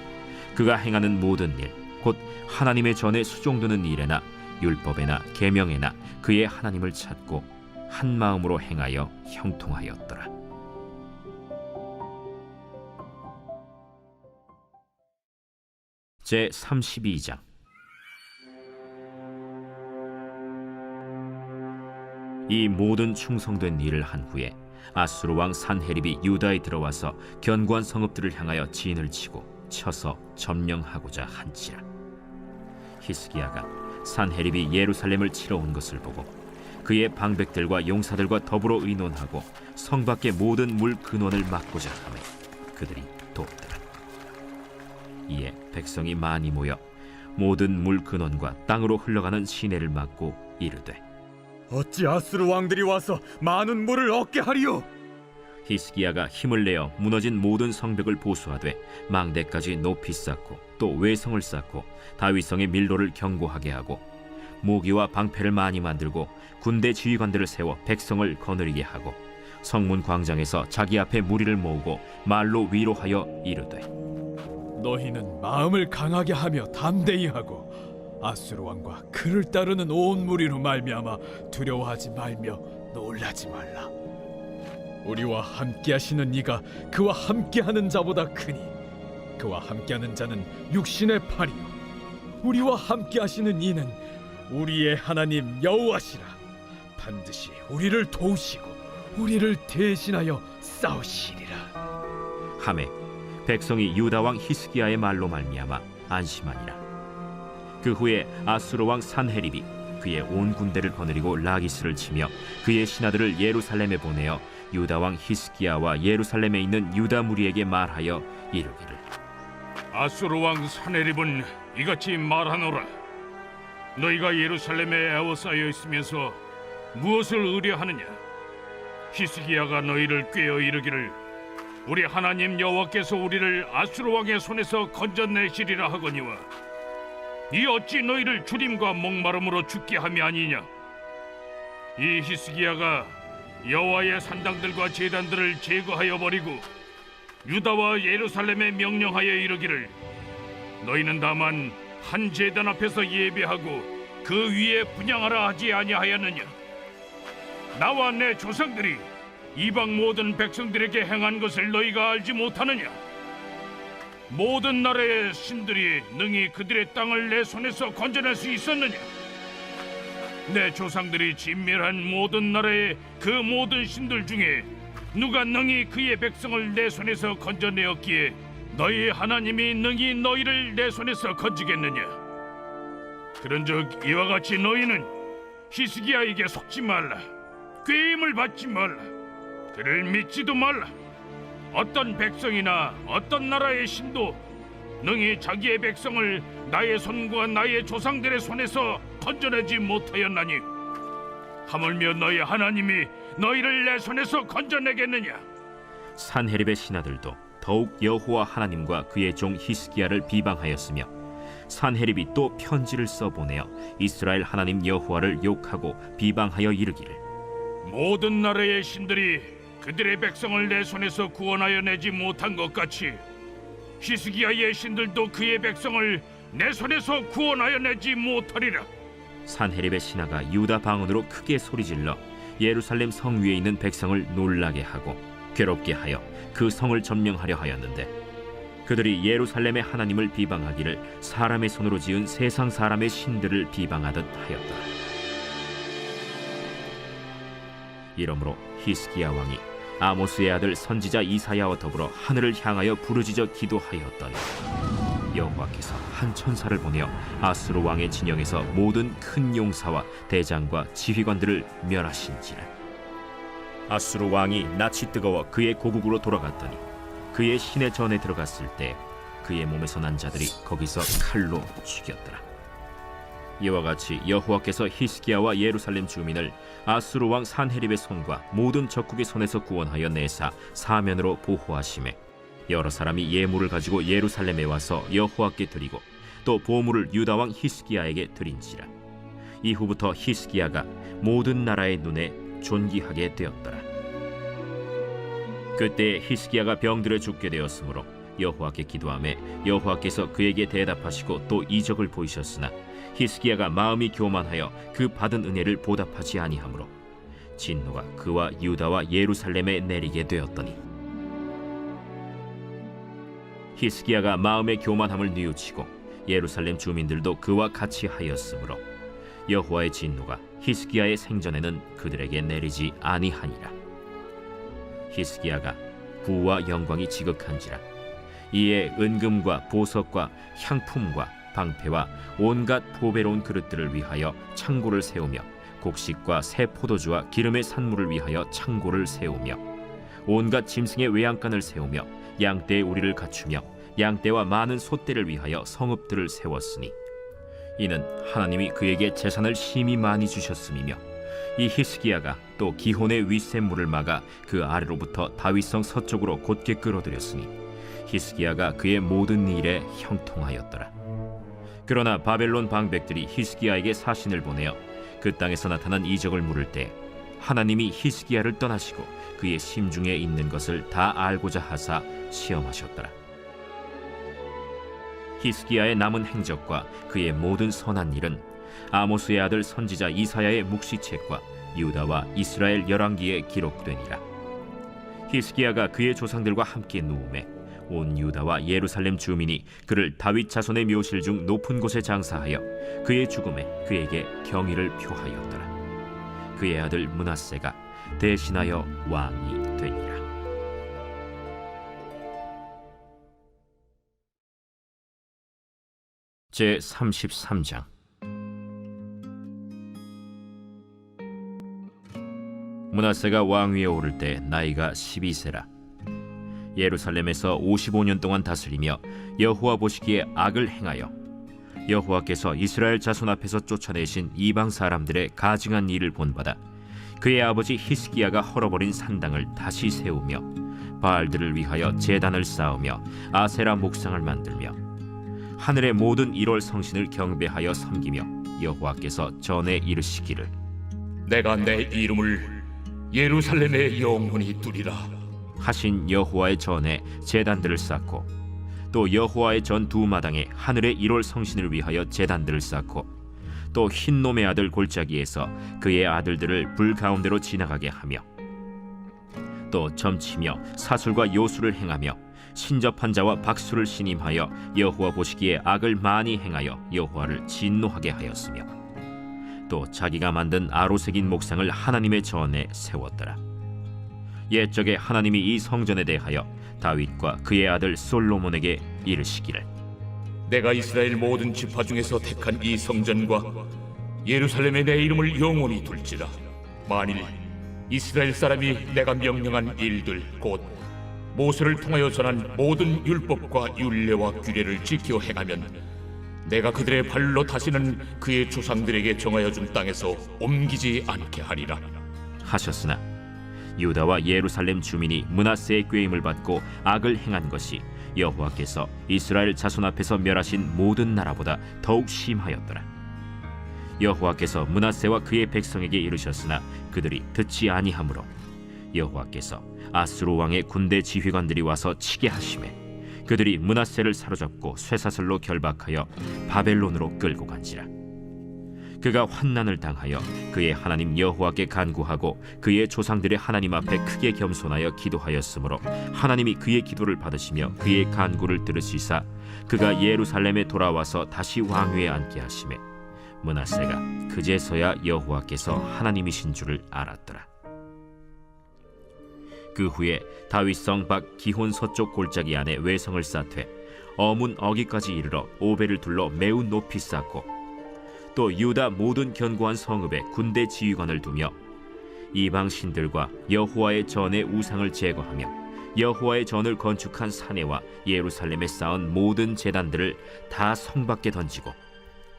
그가 행하는 모든 일 곧 하나님의 전에 수종드는 일에나 율법에나 계명에나 그의 하나님을 찾고 한 마음으로 행하여 형통하였더라. 제 32장. 이 모든 충성된 일을 한 후에 아수르 왕 산헤립이 유다에 들어와서 견고한 성읍들을 향하여 진을 치고 쳐서 점령하고자 한지라. 히스기야가 산헤립이 예루살렘을 치러 온 것을 보고 그의 방백들과 용사들과 더불어 의논하고 성 밖의 모든 물 근원을 막고자 하매 그들이 돕더라. 이에 백성이 많이 모여 모든 물 근원과 땅으로 흘러가는 시내를 막고 이르되 어찌 아수르 왕들이 와서 많은 물을 얻게 하리요? 히스기야가 힘을 내어 무너진 모든 성벽을 보수하되 망대까지 높이 쌓고 또 외성을 쌓고 다윗성의 밀로를 견고하게 하고 모기와 방패를 많이 만들고 군대 지휘관들을 세워 백성을 거느리게 하고 성문 광장에서 자기 앞에 무리를 모으고 말로 위로하여 이르되 너희는 마음을 강하게 하며 담대히 하고 아수르 왕과 그를 따르는 온 무리로 말미암아 두려워하지 말며 놀라지 말라. 우리와 함께하시는 이가 그와 함께하는 자보다 크니 그와 함께하는 자는 육신의 팔이요 우리와 함께하시는 이는 우리의 하나님 여호와시라. 반드시 우리를 도우시고 우리를 대신하여 싸우시리라. 하매 백성이 유다 왕 히스기야의 말로 말미암아 안심하니라. 그 후에 아수르 왕 산헤립이 그의 온 군대를 거느리고 라기스를 치며 그의 신하들을 예루살렘에 보내어 유다 왕 히스기야와 예루살렘에 있는 유다 무리에게 말하여 이르기를 아수르 왕 산헤립은 이같이 말하노라. 너희가 예루살렘에 에워싸여 있으면서 무엇을 의뢰하느냐? 히스기야가 너희를 꾀어 이르기를 우리 하나님 여호와께서 우리를 아수르 왕의 손에서 건져내시리라 하거니와 이 어찌 너희를 주림과 목마름으로 죽게 함이 아니냐? 이 히스기야가 여호와의 산당들과 제단들을 제거하여 버리고 유다와 예루살렘에 명령하여 이르기를 너희는 다만 한 제단 앞에서 예배하고 그 위에 분향하라 하지 아니하였느냐? 나와 내 조상들이 이방 모든 백성들에게 행한 것을 너희가 알지 못하느냐? 모든 나라의 신들이 능히 그들의 땅을 내 손에서 건져낼 수 있었느냐? 내 조상들이 진멸한 모든 나라의 그 모든 신들 중에 누가 능히 그의 백성을 내 손에서 건져내었기에 너희 하나님이 능히 너희를 내 손에서 건지겠느냐? 그런즉 이와 같이 너희는 히스기야에게 속지 말라. 꾀임을 받지 말라. 그를 믿지도 말라. 어떤 백성이나 어떤 나라의 신도 능히 자기의 백성을 나의 손과 나의 조상들의 손에서 건져내지 못하였나니 하물며 너희 하나님이 너희를 내 손에서 건져내겠느냐? 산헤립의 신하들도 더욱 여호와 하나님과 그의 종 히스기야를 비방하였으며 산헤립이 또 편지를 써보내어 이스라엘 하나님 여호와를 욕하고 비방하여 이르기를 모든 나라의 신들이 그들의 백성을 내 손에서 구원하여 내지 못한 것 같이 히스기야의 신들도 그의 백성을 내 손에서 구원하여 내지 못하리라. 산헤립의 신하가 유다 방언으로 크게 소리질러 예루살렘 성 위에 있는 백성을 놀라게 하고 괴롭게 하여 그 성을 점령하려 하였는데 그들이 예루살렘의 하나님을 비방하기를 사람의 손으로 지은 세상 사람의 신들을 비방하듯 하였더라. 이러므로 히스기야 왕이 아모스의 아들 선지자 이사야와 더불어 하늘을 향하여 부르짖어 기도하였더니 여호와께서 한 천사를 보내어 아수르 왕의 진영에서 모든 큰 용사와 대장과 지휘관들을 멸하신지라. 아수르 왕이 낯이 뜨거워 그의 고국으로 돌아갔더니 그의 시내 전에 들어갔을 때 그의 몸에서 난 자들이 거기서 칼로 죽였더라. 이와 같이 여호와께서 히스기야와 예루살렘 주민을 아수르 왕 산헤립의 손과 모든 적국의 손에서 구원하여 내사 사면으로 보호하시매 여러 사람이 예물을 가지고 예루살렘에 와서 여호와께 드리고 또 보물을 유다 왕 히스기야에게 드린지라. 이후부터 히스기야가 모든 나라의 눈에 존귀하게 되었더라. 그때 히스기야가 병들어 죽게 되었으므로 여호와께 기도하매 여호와께서 그에게 대답하시고 또 이적을 보이셨으나 히스기야가 마음이 교만하여 그 받은 은혜를 보답하지 아니하므로 진노가 그와 유다와 예루살렘에 내리게 되었더니 히스기야가 마음의 교만함을 뉘우치고 예루살렘 주민들도 그와 같이 하였으므로 여호와의 진노가 히스기야의 생전에는 그들에게 내리지 아니하니라. 히스기야가 부와 영광이 지극한지라. 이에 은금과 보석과 향품과 방패와 온갖 보배로운 그릇들을 위하여 창고를 세우며 곡식과 새 포도주와 기름의 산물을 위하여 창고를 세우며 온갖 짐승의 외양간을 세우며 양떼의 우리를 갖추며 양떼와 많은 소떼를 위하여 성읍들을 세웠으니 이는 하나님이 그에게 재산을 심히 많이 주셨음이며 이 히스기야가 또 기혼의 윗샘물을 막아 그 아래로부터 다윗성 서쪽으로 곧게 끌어들였으니 히스기야가 그의 모든 일에 형통하였더라. 그러나 바벨론 방백들이 히스기야에게 사신을 보내어 그 땅에서 나타난 이적을 물을 때 하나님이 히스기야를 떠나시고 그의 심중에 있는 것을 다 알고자 하사 시험하셨더라. 히스기야의 남은 행적과 그의 모든 선한 일은 아모스의 아들 선지자 이사야의 묵시책과 유다와 이스라엘 열왕기에 기록되니라. 히스기야가 그의 조상들과 함께 누우매 온 유다와 예루살렘 주민이 그를 다윗 자손의 묘실 중 높은 곳에 장사하여 그의 죽음에 그에게 경의를 표하였더라. 그의 아들 므낫세가 대신하여 왕이 되니라. 제 33장. 므낫세가 왕위에 오를 때 나이가 12세라. 예루살렘에서 55년 동안 다스리며 여호와 보시기에 악을 행하여 여호와께서 이스라엘 자손 앞에서 쫓아내신 이방 사람들의 가증한 일을 본받아 그의 아버지 히스기야가 헐어버린 산당을 다시 세우며 바알들을 위하여 제단을 쌓으며 아세라 목상을 만들며 하늘의 모든 1월 성신을 경배하여 섬기며 여호와께서 전에 이르시기를 내가 내 이름을 예루살렘에 영원히 두리라 하신 여호와의 전에 제단들을 쌓고 또 여호와의 전 두 마당에 하늘의 1월 성신을 위하여 제단들을 쌓고 또 흰놈의 아들 골짜기에서 그의 아들들을 불 가운데로 지나가게 하며 또 점치며 사술과 요술을 행하며 신접한 자와 박수를 신임하여 여호와 보시기에 악을 많이 행하여 여호와를 진노하게 하였으며 또 자기가 만든 아로새긴 목상을 하나님의 전에 세웠더라. 옛적에 하나님이 이 성전에 대하여 다윗과 그의 아들 솔로몬에게 이르시기를 내가 이스라엘 모든 지파 중에서 택한 이 성전과 예루살렘에 내 이름을 영원히 둘지라 만일 이스라엘 사람이 내가 명령한 일들 곧 모세를 통하여 전한 모든 율법과 율례와 규례를 지켜 행하면 내가 그들의 발로 다시는 그의 조상들에게 정하여 준 땅에서 옮기지 않게 하리라. 하셨으나 유다와 예루살렘 주민이 므낫세의 꾀임을 받고 악을 행한 것이 여호와께서 이스라엘 자손 앞에서 멸하신 모든 나라보다 더욱 심하였더라. 여호와께서 므낫세와 그의 백성에게 이르셨으나 그들이 듣지 아니하므로 여호와께서 아수르 왕의 군대 지휘관들이 와서 치게 하심에 그들이 므낫세를 사로잡고 쇠사슬로 결박하여 바벨론으로 끌고 간지라. 그가 환난을 당하여 그의 하나님 여호와께 간구하고 그의 조상들의 하나님 앞에 크게 겸손하여 기도하였으므로 하나님이 그의 기도를 받으시며 그의 간구를 들으시사 그가 예루살렘에 돌아와서 다시 왕위에 앉게 하시매 므낫세가 그제서야 여호와께서 하나님이신 줄을 알았더라. 그 후에 다윗성 밖 기혼 서쪽 골짜기 안에 외성을 쌓되 어문 어기까지 이르러 오벨을 둘러 매우 높이 쌓고 또 유다 모든 견고한 성읍에 군대 지휘관을 두며 이방 신들과 여호와의 전의 우상을 제거하며 여호와의 전을 건축한 사내와 예루살렘에 쌓은 모든 제단들을 다 성 밖에 던지고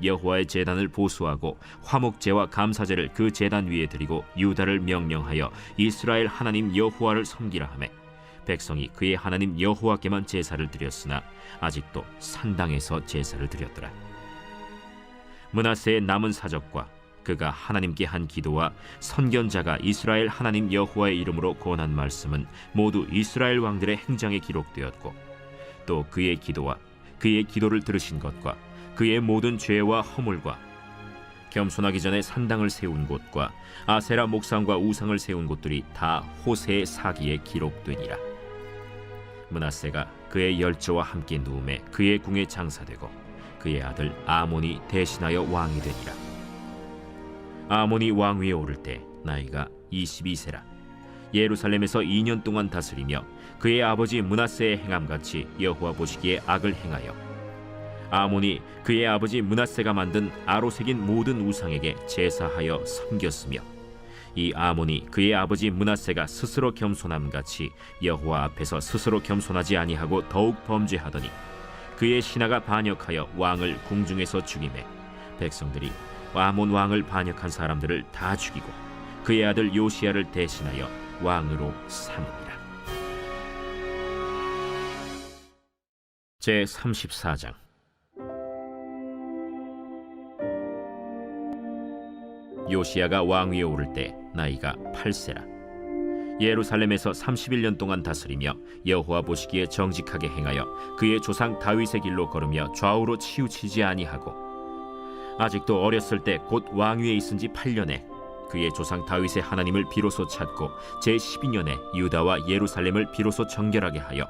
여호와의 제단을 보수하고 화목제와 감사제를 그 제단 위에 드리고 유다를 명령하여 이스라엘 하나님 여호와를 섬기라 하매 백성이 그의 하나님 여호와께만 제사를 드렸으나 아직도 산당에서 제사를 드렸더라. 므낫세의 남은 사적과 그가 하나님께 한 기도와 선견자가 이스라엘 하나님 여호와의 이름으로 권한 말씀은 모두 이스라엘 왕들의 행장에 기록되었고 또 그의 기도와 그의 기도를 들으신 것과 그의 모든 죄와 허물과 겸손하기 전에 산당을 세운 곳과 아세라 목상과 우상을 세운 곳들이 다 호세의 사기에 기록되니라. 므낫세가 그의 열조와 함께 누움에 그의 궁에 장사되고 그의 아들 아몬이 대신하여 왕이 되니라. 아몬이 왕위에 오를 때 나이가 22세라. 예루살렘에서 2년 동안 다스리며 그의 아버지 므낫세의 행함같이 여호와 보시기에 악을 행하여 아몬이 그의 아버지 므낫세가 만든 아로색인 모든 우상에게 제사하여 섬겼으며 이 아몬이 그의 아버지 므낫세가 스스로 겸손함같이 여호와 앞에서 스스로 겸손하지 아니하고 더욱 범죄하더니 그의 신하가 반역하여 왕을 궁중에서 죽이매 백성들이 아몬 왕을 반역한 사람들을 다 죽이고 그의 아들 요시야를 대신하여 왕으로 삼으니라. 제 34장. 요시야가 왕위에 오를 때 나이가 8세라. 예루살렘에서 31년 동안 다스리며 여호와 보시기에 정직하게 행하여 그의 조상 다윗의 길로 걸으며 좌우로 치우치지 아니하고 아직도 어렸을 때 곧 왕위에 있은 지 8년에 그의 조상 다윗의 하나님을 비로소 찾고 제12년에 유다와 예루살렘을 비로소 정결하게 하여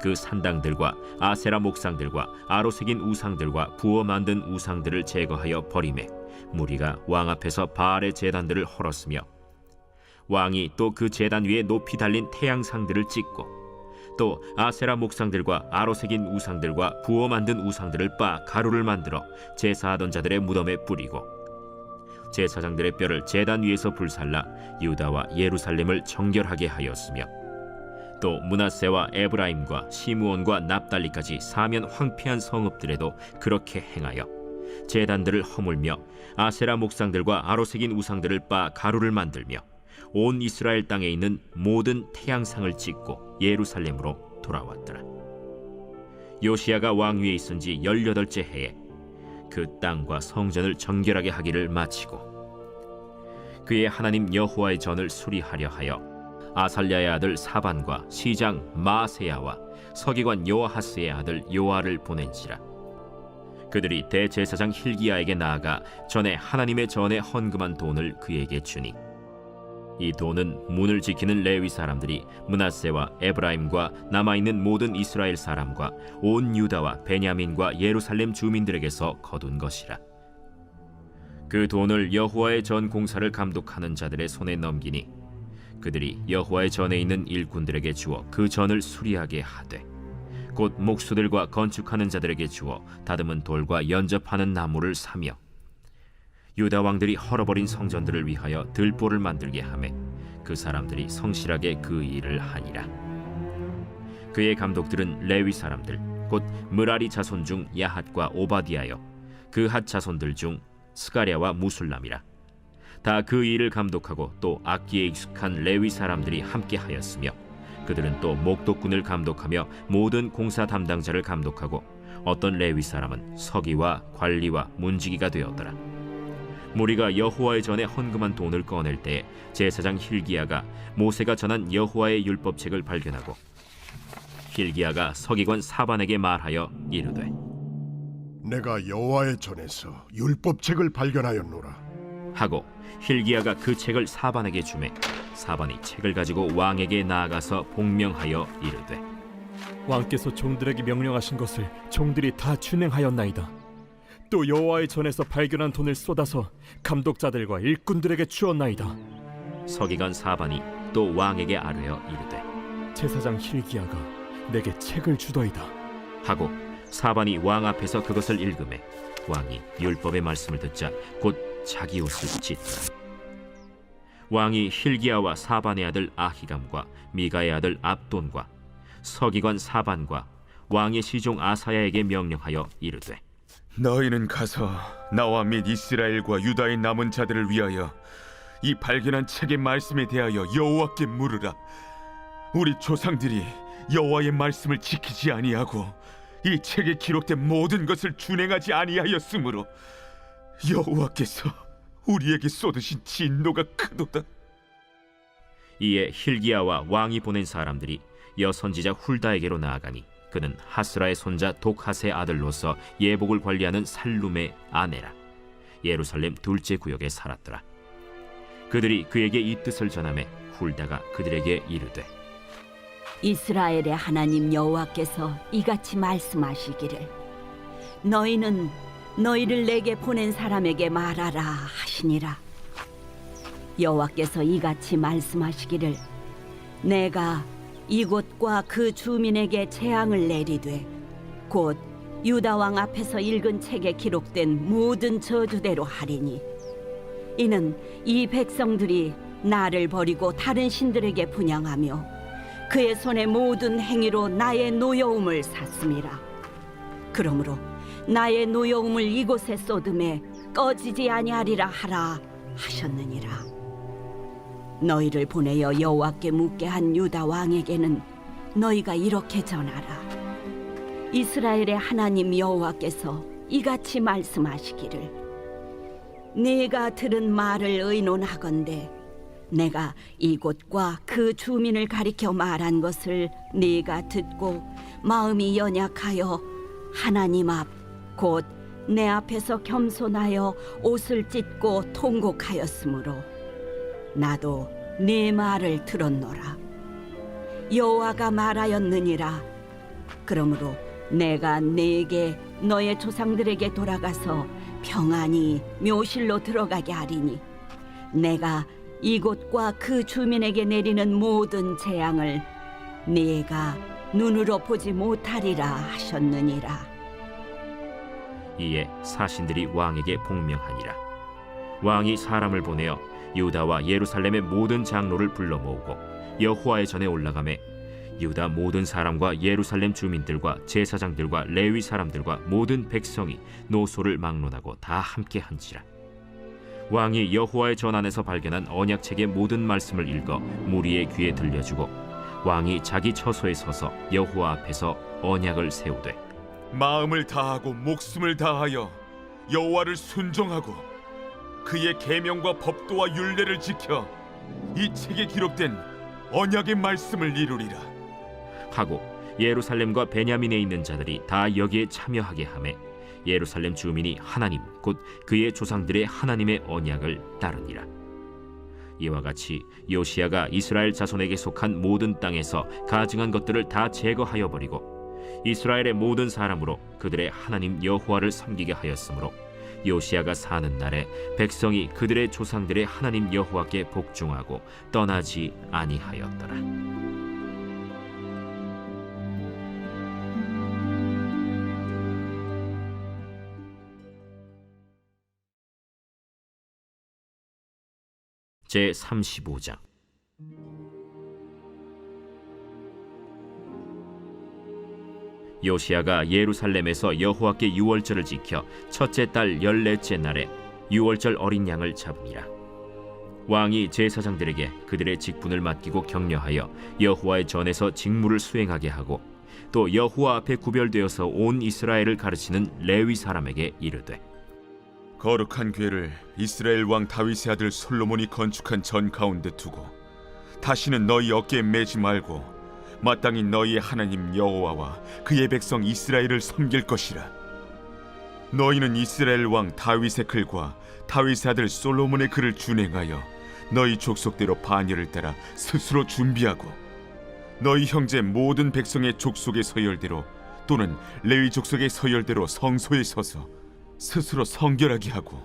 그 산당들과 아세라 목상들과 아로색인 우상들과 부어 만든 우상들을 제거하여 버리매 무리가 왕 앞에서 바알의 제단들을 헐었으며 왕이 또 그 제단 위에 높이 달린 태양상들을 찍고 또 아세라 목상들과 아로색인 우상들과 부어 만든 우상들을 빻아 가루를 만들어 제사하던 자들의 무덤에 뿌리고 제사장들의 뼈를 제단 위에서 불살라 유다와 예루살렘을 정결하게 하였으며 또 므낫세와 에브라임과 시므온과 납달리까지 사면 황폐한 성읍들에도 그렇게 행하여 제단들을 허물며 아세라 목상들과 아로색인 우상들을 빻아 가루를 만들며 온 이스라엘 땅에 있는 모든 태양상을 찍고 예루살렘으로 돌아왔더라. 요시야가 왕위에 있은 지 18째 해에 그 땅과 성전을 정결하게 하기를 마치고 그의 하나님 여호와의 전을 수리하려 하여 아살랴의 아들 사반과 시장 마세야와 서기관 요아하스의 아들 요아를 보낸지라. 그들이 대제사장 힐기야에게 나아가 전에 하나님의 전에 헌금한 돈을 그에게 주니 이 돈은 문을 지키는 레위 사람들이 므낫세와 에브라임과 남아있는 모든 이스라엘 사람과 온 유다와 베냐민과 예루살렘 주민들에게서 거둔 것이라. 그 돈을 여호와의 전 공사를 감독하는 자들의 손에 넘기니 그들이 여호와의 전에 있는 일꾼들에게 주어 그 전을 수리하게 하되 곧 목수들과 건축하는 자들에게 주어 다듬은 돌과 연접하는 나무를 사며 유다 왕들이 헐어버린 성전들을 위하여 들보를 만들게 하매 그 사람들이 성실하게 그 일을 하니라. 그의 감독들은 레위 사람들 곧 므라리 자손 중 야핫과 오바디아여 그핫 자손들 중 스가랴와 무술람이라. 다 그 일을 감독하고 또 악기에 익숙한 레위 사람들이 함께 하였으며 그들은 또 목독군을 감독하며 모든 공사 담당자를 감독하고 어떤 레위 사람은 서기와 관리와 문지기가 되었더라. 무리가 여호와의 전에 헌금한 돈을 꺼낼 때에 제사장 힐기야가 모세가 전한 여호와의 율법책을 발견하고 힐기야가 서기관 사반에게 말하여 이르되 내가 여호와의 전에서 율법책을 발견하였노라. 하고 힐기야가 그 책을 사반에게 주매 사반이 책을 가지고 왕에게 나아가서 복명하여 이르되 왕께서 종들에게 명령하신 것을 종들이 다 준행하였나이다. 또 여호와의 전에서 발견한 돈을 쏟아서 감독자들과 일꾼들에게 주었나이다. 서기관 사반이 또 왕에게 아뢰어 이르되 제사장 힐기야가 내게 책을 주더이다. 하고 사반이 왕 앞에서 그것을 읽으매 왕이 율법의 말씀을 듣자 곧 자기 옷을 찢더라. 왕이 힐기야와 사반의 아들 아히감과 미가의 아들 압돈과 서기관 사반과 왕의 시종 아사야에게 명령하여 이르되 너희는 가서 나와 및 이스라엘과 유다의 남은 자들을 위하여 이 발견한 책의 말씀에 대하여 여호와께 물으라. 우리 조상들이 여호와의 말씀을 지키지 아니하고 이 책에 기록된 모든 것을 준행하지 아니하였으므로 여호와께서 우리에게 쏟으신 진노가 크도다. 이에 힐기야와 왕이 보낸 사람들이 여선지자 훌다에게로 나아가니 그는 하스라의 손자 독핫의 아들로서 예복을 관리하는 살룸의 아내라. 예루살렘 둘째 구역에 살았더라. 그들이 그에게 이 뜻을 전하매 훌다가 그들에게 이르되 이스라엘의 하나님 여호와께서 이같이 말씀하시기를 너희는 너희를 내게 보낸 사람에게 말하라 하시니라. 여호와께서 이같이 말씀하시기를 내가 이곳과 그 주민에게 재앙을 내리되 곧 유다 왕 앞에서 읽은 책에 기록된 모든 저주대로 하리니 이는 이 백성들이 나를 버리고 다른 신들에게 분향하며 그의 손의 모든 행위로 나의 노여움을 샀음이라. 그러므로 나의 노여움을 이곳에 쏟음에 꺼지지 아니하리라 하라 하셨느니라. 너희를 보내어 여호와께 묻게 한 유다 왕에게는 너희가 이렇게 전하라. 이스라엘의 하나님 여호와께서 이같이 말씀하시기를 네가 들은 말을 의논하건대 내가 이곳과 그 주민을 가리켜 말한 것을 네가 듣고 마음이 연약하여 하나님 앞 곧 내 앞에서 겸손하여 옷을 찢고 통곡하였으므로 나도 네 말을 들었노라. 여호와가 말하였느니라. 그러므로 내가 네게 너의 조상들에게 돌아가서 평안히 묘실로 들어가게 하리니 내가 이곳과 그 주민에게 내리는 모든 재앙을 네가 눈으로 보지 못하리라 하셨느니라. 이에 사신들이 왕에게 복명하니라. 왕이 사람을 보내어 유다와 예루살렘의 모든 장로를 불러 모으고 여호와의 전에 올라가매 유다 모든 사람과 예루살렘 주민들과 제사장들과 레위 사람들과 모든 백성이 노소를 막론하고 다 함께 한지라. 왕이 여호와의 전 안에서 발견한 언약책의 모든 말씀을 읽어 무리의 귀에 들려주고 왕이 자기 처소에 서서 여호와 앞에서 언약을 세우되 마음을 다하고 목숨을 다하여 여호와를 순종하고 그의 계명과 법도와 율례를 지켜 이 책에 기록된 언약의 말씀을 이루리라 하고 예루살렘과 베냐민에 있는 자들이 다 여기에 참여하게 하매 예루살렘 주민이 하나님 곧 그의 조상들의 하나님의 언약을 따르니라. 이와 같이 요시야가 이스라엘 자손에게 속한 모든 땅에서 가증한 것들을 다 제거하여 버리고 이스라엘의 모든 사람으로 그들의 하나님 여호와를 섬기게 하였으므로 요시야가 사는 날에 백성이 그들의 조상들의 하나님 여호와께 복종하고 떠나지 아니하였더라. 제 35장. 요시야가 예루살렘에서 여호와께 유월절을 지켜 첫째 달 14째 날에 유월절 어린 양을 잡으니라. 왕이 제사장들에게 그들의 직분을 맡기고 격려하여 여호와의 전에서 직무를 수행하게 하고 또 여호와 앞에 구별되어서 온 이스라엘을 가르치는 레위 사람에게 이르되 거룩한 궤를 이스라엘 왕 다윗의 아들 솔로몬이 건축한 전 가운데 두고 다시는 너희 어깨에 매지 말고 마땅히 너희의 하나님 여호와와 그의 백성 이스라엘을 섬길 것이라. 너희는 이스라엘 왕 다윗의 글과 다윗의 아들 솔로몬의 글을 준행하여 너희 족속대로 반열을 따라 스스로 준비하고 너희 형제 모든 백성의 족속의 서열대로 또는 레위 족속의 서열대로 성소에 서서 스스로 성결하게 하고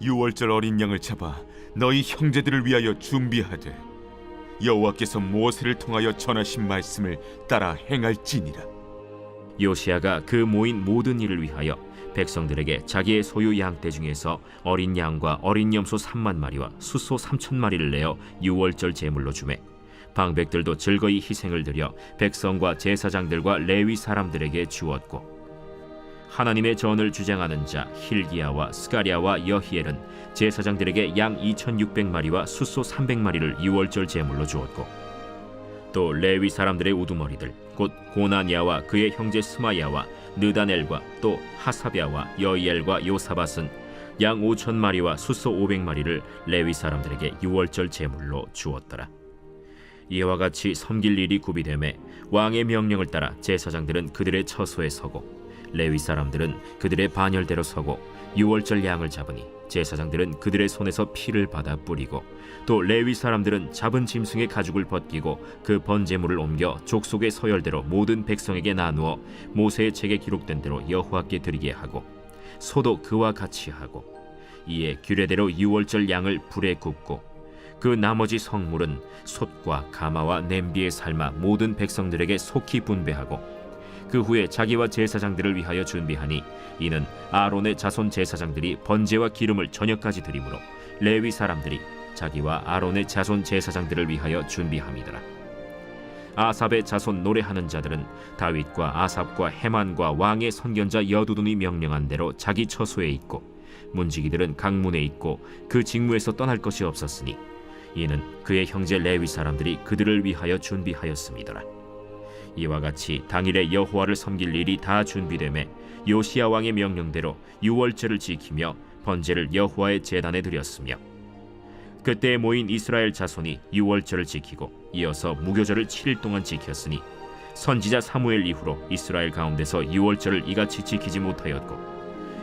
유월절 어린 양을 잡아 너희 형제들을 위하여 준비하되 여호와께서 모세를 통하여 전하신 말씀을 따라 행할지니라. 요시야가 그 모인 모든 일을 위하여 백성들에게 자기의 소유 양떼 중에서 어린 양과 어린 염소 3만 마리와 숫소 3천 마리를 내어 유월절 제물로 주매 방백들도 즐거이 희생을 드려 백성과 제사장들과 레위 사람들에게 주었고 하나님의 전을 주장하는 자 힐기야와 스가랴와 여히엘은 제사장들에게 양 2,600마리와 숫소 300마리를 유월절 제물로 주었고 또 레위 사람들의 우두머리들 곧 고나니아와 그의 형제 스마야와 느다넬과 또 하사랴와 여이엘과 요사밧은 양 5,000마리와 숫소 500마리를 레위 사람들에게 유월절 제물로 주었더라. 이와 같이 섬길 일이 구비되매 왕의 명령을 따라 제사장들은 그들의 처소에 서고 레위 사람들은 그들의 반열대로 서고 유월절 양을 잡으니 제사장들은 그들의 손에서 피를 받아 뿌리고 또 레위 사람들은 잡은 짐승의 가죽을 벗기고 그 번제물을 옮겨 족속의 서열대로 모든 백성에게 나누어 모세의 책에 기록된 대로 여호와께 드리게 하고 소도 그와 같이 하고 이에 규례대로 유월절 양을 불에 굽고 그 나머지 성물은 솥과 가마와 냄비에 삶아 모든 백성들에게 속히 분배하고 그 후에 자기와 제사장들을 위하여 준비하니 이는 아론의 자손 제사장들이 번제와 기름을 저녁까지 드리므로 레위 사람들이 자기와 아론의 자손 제사장들을 위하여 준비함이더라. 아삽의 자손 노래하는 자들은 다윗과 아삽과 헤만과 왕의 선견자 여두둔이 명령한 대로 자기 처소에 있고 문지기들은 각 문에 있고 그 직무에서 떠날 것이 없었으니 이는 그의 형제 레위 사람들이 그들을 위하여 준비하였음이더라. 이와 같이 당일에 여호와를 섬길 일이 다 준비되매 요시야 왕의 명령대로 유월절을 지키며 번제를 여호와의 제단에 드렸으며 그때 모인 이스라엘 자손이 유월절을 지키고 이어서 무교절을 7일 동안 지켰으니 선지자 사무엘 이후로 이스라엘 가운데서 유월절을 이같이 지키지 못하였고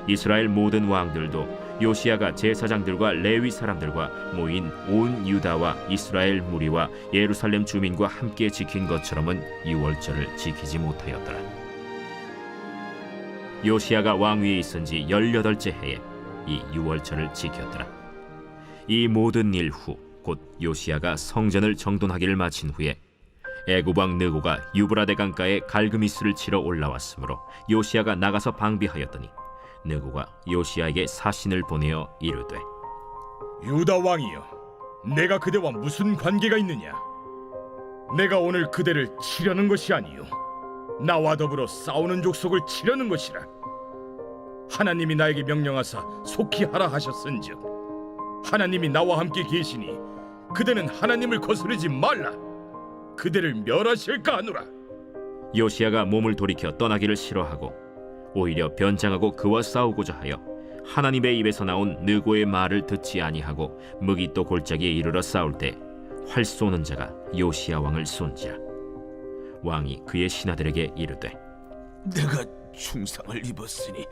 이스라엘 모든 왕들도 요시야가 제사장들과 레위 사람들과 모인 온 유다와 이스라엘 무리와 예루살렘 주민과 함께 지킨 것처럼은 유월절을 지키지 못하였더라. 요시야가 왕위에 있은 지 18째 해에 이 유월절을 지켰더라. 이 모든 일 후 곧 요시야가 성전을 정돈하기를 마친 후에 애굽 왕 느고가 유브라데 강가에 갈그미스를 치러 올라왔으므로 요시야가 나가서 방비하였더니 느고가 요시야에게 사신을 보내어 이르되 유다 왕이여, 내가 그대와 무슨 관계가 있느냐? 내가 오늘 그대를 치려는 것이 아니요 나와 더불어 싸우는 족속을 치려는 것이라. 하나님이 나에게 명령하사 속히 하라 하셨은즉 하나님이 나와 함께 계시니 그대는 하나님을 거스르지 말라. 그대를 멸하실까 하노라. 요시야가 몸을 돌이켜 떠나기를 싫어하고 오히려 변장하고 그와 싸우고자 하여 하나님의 입에서 나온 느고의 말을 듣지 아니하고 무기또 골짜기에 이르러 싸울 때 활 쏘는 자가 요시야 왕을 쏜지라. 왕이 그의 신하들에게 이르되 내가 중상을 입었으니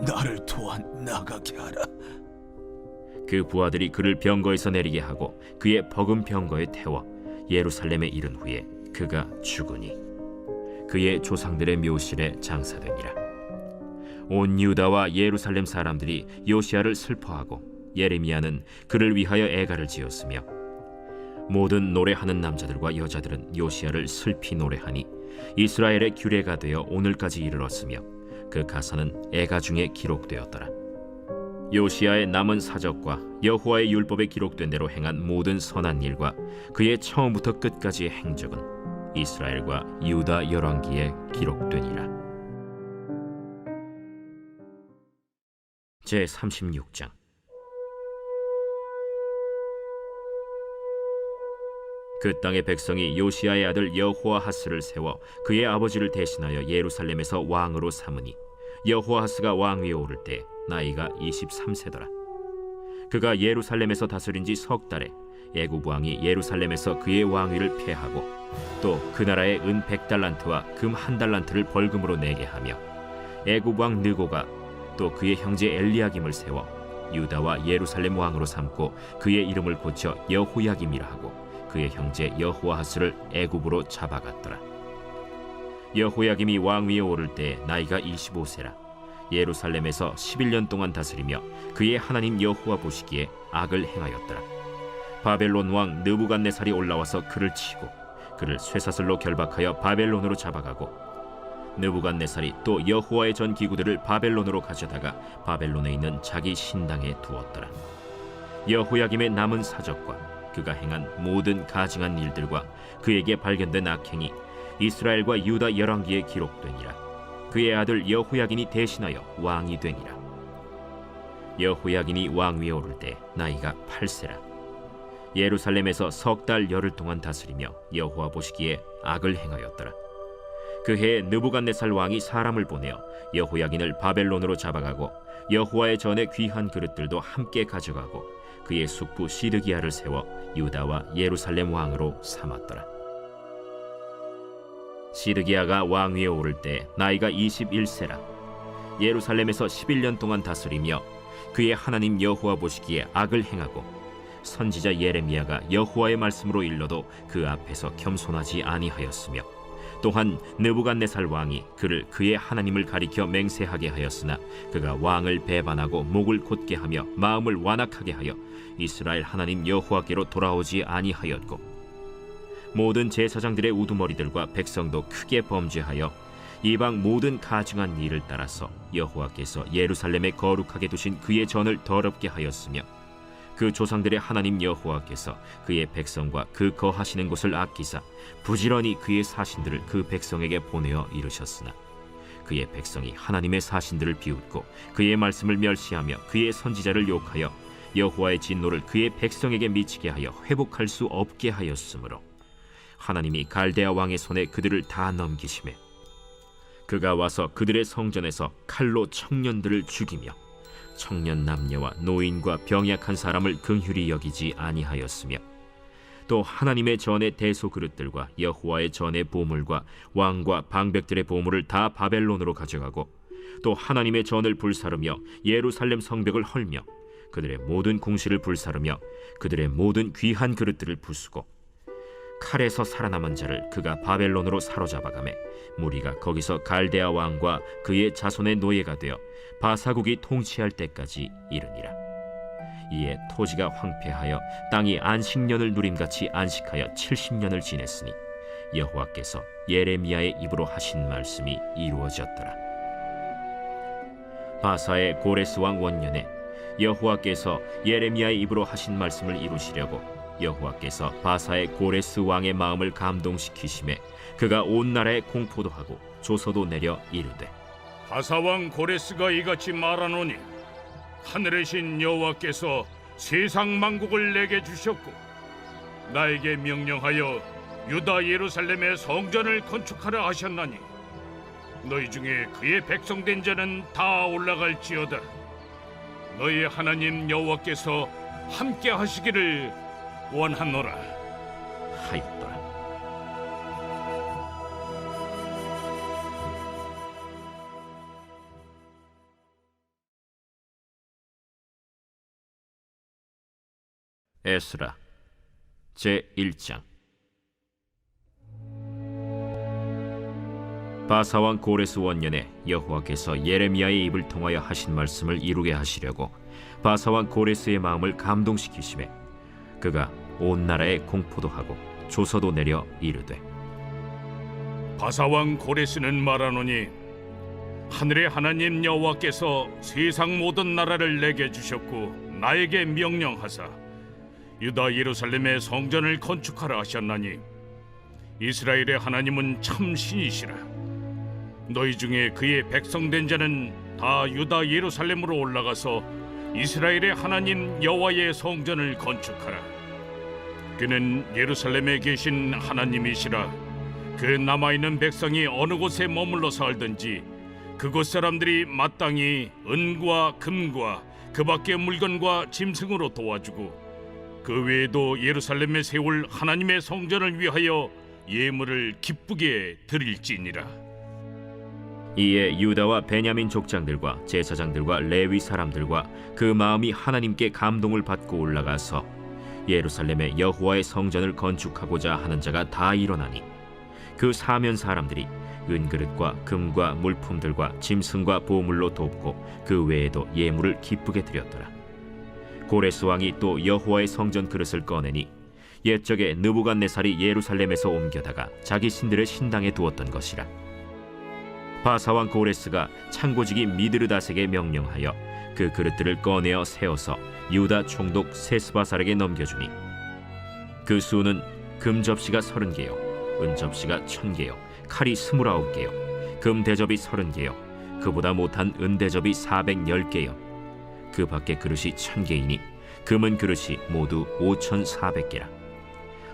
나를 도와 나가게 하라. 그 부하들이 그를 병거에서 내리게 하고 그의 버금 병거에 태워 예루살렘에 이른 후에 그가 죽으니 그의 조상들의 묘실에 장사되니라. 온 유다와 예루살렘 사람들이 요시야를 슬퍼하고 예레미야는 그를 위하여 애가를 지었으며 모든 노래하는 남자들과 여자들은 요시야를 슬피 노래하니 이스라엘의 규례가 되어 오늘까지 이르렀으며 그 가사는 애가 중에 기록되었더라. 요시야의 남은 사적과 여호와의 율법에 기록된 대로 행한 모든 선한 일과 그의 처음부터 끝까지의 행적은 이스라엘과 유다 열왕기에 기록되니라. 제 36장. 그 땅의 백성이 요시야의 아들 여호아하스를 세워 그의 아버지를 대신하여 예루살렘에서 왕으로 삼으니 여호아하스가 왕위에 오를 때 나이가 23세더라. 그가 예루살렘에서 다스린 지 석 달에 애굽 왕이 예루살렘에서 그의 왕위를 폐하고 또 그 나라에 은 100달란트와 금 1달란트를 벌금으로 내게 하며 애굽 왕 느고가 또 그의 형제 엘리야김을 세워 유다와 예루살렘 왕으로 삼고 그의 이름을 고쳐 여호야김이라 하고 그의 형제 여호아하스를 애굽으로 잡아갔더라. 여호야김이 왕위에 오를 때 나이가 25세라. 예루살렘에서 11년 동안 다스리며 그의 하나님 여호와 보시기에 악을 행하였더라. 바벨론 왕 느부갓네살이 올라와서 그를 치고 그를 쇠사슬로 결박하여 바벨론으로 잡아가고 느부갓네살이 또 여호와의 전 기구들을 바벨론으로 가져다가 바벨론에 있는 자기 신당에 두었더라. 여호야김의 남은 사적과 그가 행한 모든 가증한 일들과 그에게 발견된 악행이 이스라엘과 유다 열왕기에 기록되니라. 그의 아들 여호야긴이 대신하여 왕이 되니라. 여호야긴이 왕위에 오를 때 나이가 8세라. 예루살렘에서 석 달 열흘 동안 다스리며 여호와 보시기에 악을 행하였더라. 그 해에 느부갓네살 왕이 사람을 보내어 여호야긴을 바벨론으로 잡아가고 여호와의 전에 귀한 그릇들도 함께 가져가고 그의 숙부 시드기야를 세워 유다와 예루살렘 왕으로 삼았더라. 시드기야가 왕위에 오를 때 나이가 21세라. 예루살렘에서 11년 동안 다스리며 그의 하나님 여호와 보시기에 악을 행하고 선지자 예레미야가 여호와의 말씀으로 일러도 그 앞에서 겸손하지 아니하였으며 또한 느부갓네살 왕이 그를 그의 하나님을 가리켜 맹세하게 하였으나 그가 왕을 배반하고 목을 곧게 하며 마음을 완악하게 하여 이스라엘 하나님 여호와께로 돌아오지 아니하였고 모든 제사장들의 우두머리들과 백성도 크게 범죄하여 이방 모든 가증한 일을 따라서 여호와께서 예루살렘에 거룩하게 두신 그의 전을 더럽게 하였으며 그 조상들의 하나님 여호와께서 그의 백성과 그 거하시는 곳을 아끼사 부지런히 그의 사신들을 그 백성에게 보내어 이르셨으나 그의 백성이 하나님의 사신들을 비웃고 그의 말씀을 멸시하며 그의 선지자를 욕하여 여호와의 진노를 그의 백성에게 미치게 하여 회복할 수 없게 하였으므로 하나님이 갈대아 왕의 손에 그들을 다 넘기시매 그가 와서 그들의 성전에서 칼로 청년들을 죽이며 청년 남녀와 노인과 병약한 사람을 긍휼히 여기지 아니하였으며 또 하나님의 전의 대소 그릇들과 여호와의 전의 보물과 왕과 방백들의 보물을 다 바벨론으로 가져가고 또 하나님의 전을 불사르며 예루살렘 성벽을 헐며 그들의 모든 궁실을 불사르며 그들의 모든 귀한 그릇들을 부수고 칼에서 살아남은 자를 그가 바벨론으로 사로잡아가매 무리가 거기서 갈대아 왕과 그의 자손의 노예가 되어 바사국이 통치할 때까지 이르니라. 이에 토지가 황폐하여 땅이 안식년을 누림같이 안식하여 70년을 지냈으니 여호와께서 예레미야의 입으로 하신 말씀이 이루어졌더라. 바사의 고레스 왕 원년에 여호와께서 예레미야의 입으로 하신 말씀을 이루시려고 여호와께서 바사의 고레스 왕의 마음을 감동시키심에 그가 온 나라에 공포도 하고 조서도 내려 이르되 바사왕 고레스가 이같이 말하노니 하늘의 신 여호와께서 세상 만국을 내게 주셨고 나에게 명령하여 유다 예루살렘의 성전을 건축하라 하셨나니 너희 중에 그의 백성된 자는 다 올라갈지어다. 너희 하나님 여호와께서 함께 하시기를 원하노라 하였더라. 에스라 제1장. 바사왕 고레스 원년에 여호와께서 예레미야의 입을 통하여 하신 말씀을 이루게 하시려고 바사왕 고레스의 마음을 감동시키심에 그가 온 나라에 공포도 하고 조서도 내려 이르되 바사왕 고레스는 말하노니 하늘의 하나님 여호와께서 세상 모든 나라를 내게 주셨고 나에게 명령하사 유다 예루살렘의 성전을 건축하라 하셨나니 이스라엘의 하나님은 참 신이시라. 너희 중에 그의 백성된 자는 다 유다 예루살렘으로 올라가서 이스라엘의 하나님 여호와의 성전을 건축하라. 그는 예루살렘에 계신 하나님이시라. 그 남아있는 백성이 어느 곳에 머물러 살든지 그곳 사람들이 마땅히 은과 금과 그 밖의 물건과 짐승으로 도와주고 그 외에도 예루살렘에 세울 하나님의 성전을 위하여 예물을 기쁘게 드릴지니라. 이에 유다와 베냐민 족장들과 제사장들과 레위 사람들과 그 마음이 하나님께 감동을 받고 올라가서 예루살렘에 여호와의 성전을 건축하고자 하는 자가 다 일어나니 그 사면 사람들이 은그릇과 금과 물품들과 짐승과 보물로 돕고 그 외에도 예물을 기쁘게 드렸더라. 고레스 왕이 또 여호와의 성전 그릇을 꺼내니 옛적에 느부갓네살이 예루살렘에서 옮겨다가 자기 신들의 신당에 두었던 것이라. 바사왕 고레스가 창고지기 미드르다색에 명령하여 그 그릇들을 꺼내어 세워서 유다 총독 세스바살에게 넘겨주니 그 수는 금 접시가 30개요 은 접시가 1000개요 칼이 29개요 금 대접이 30개요 그보다 못한 은 대접이 410개요 그 밖에 그릇이 1000개이니 금은 그릇이 모두 5400개라.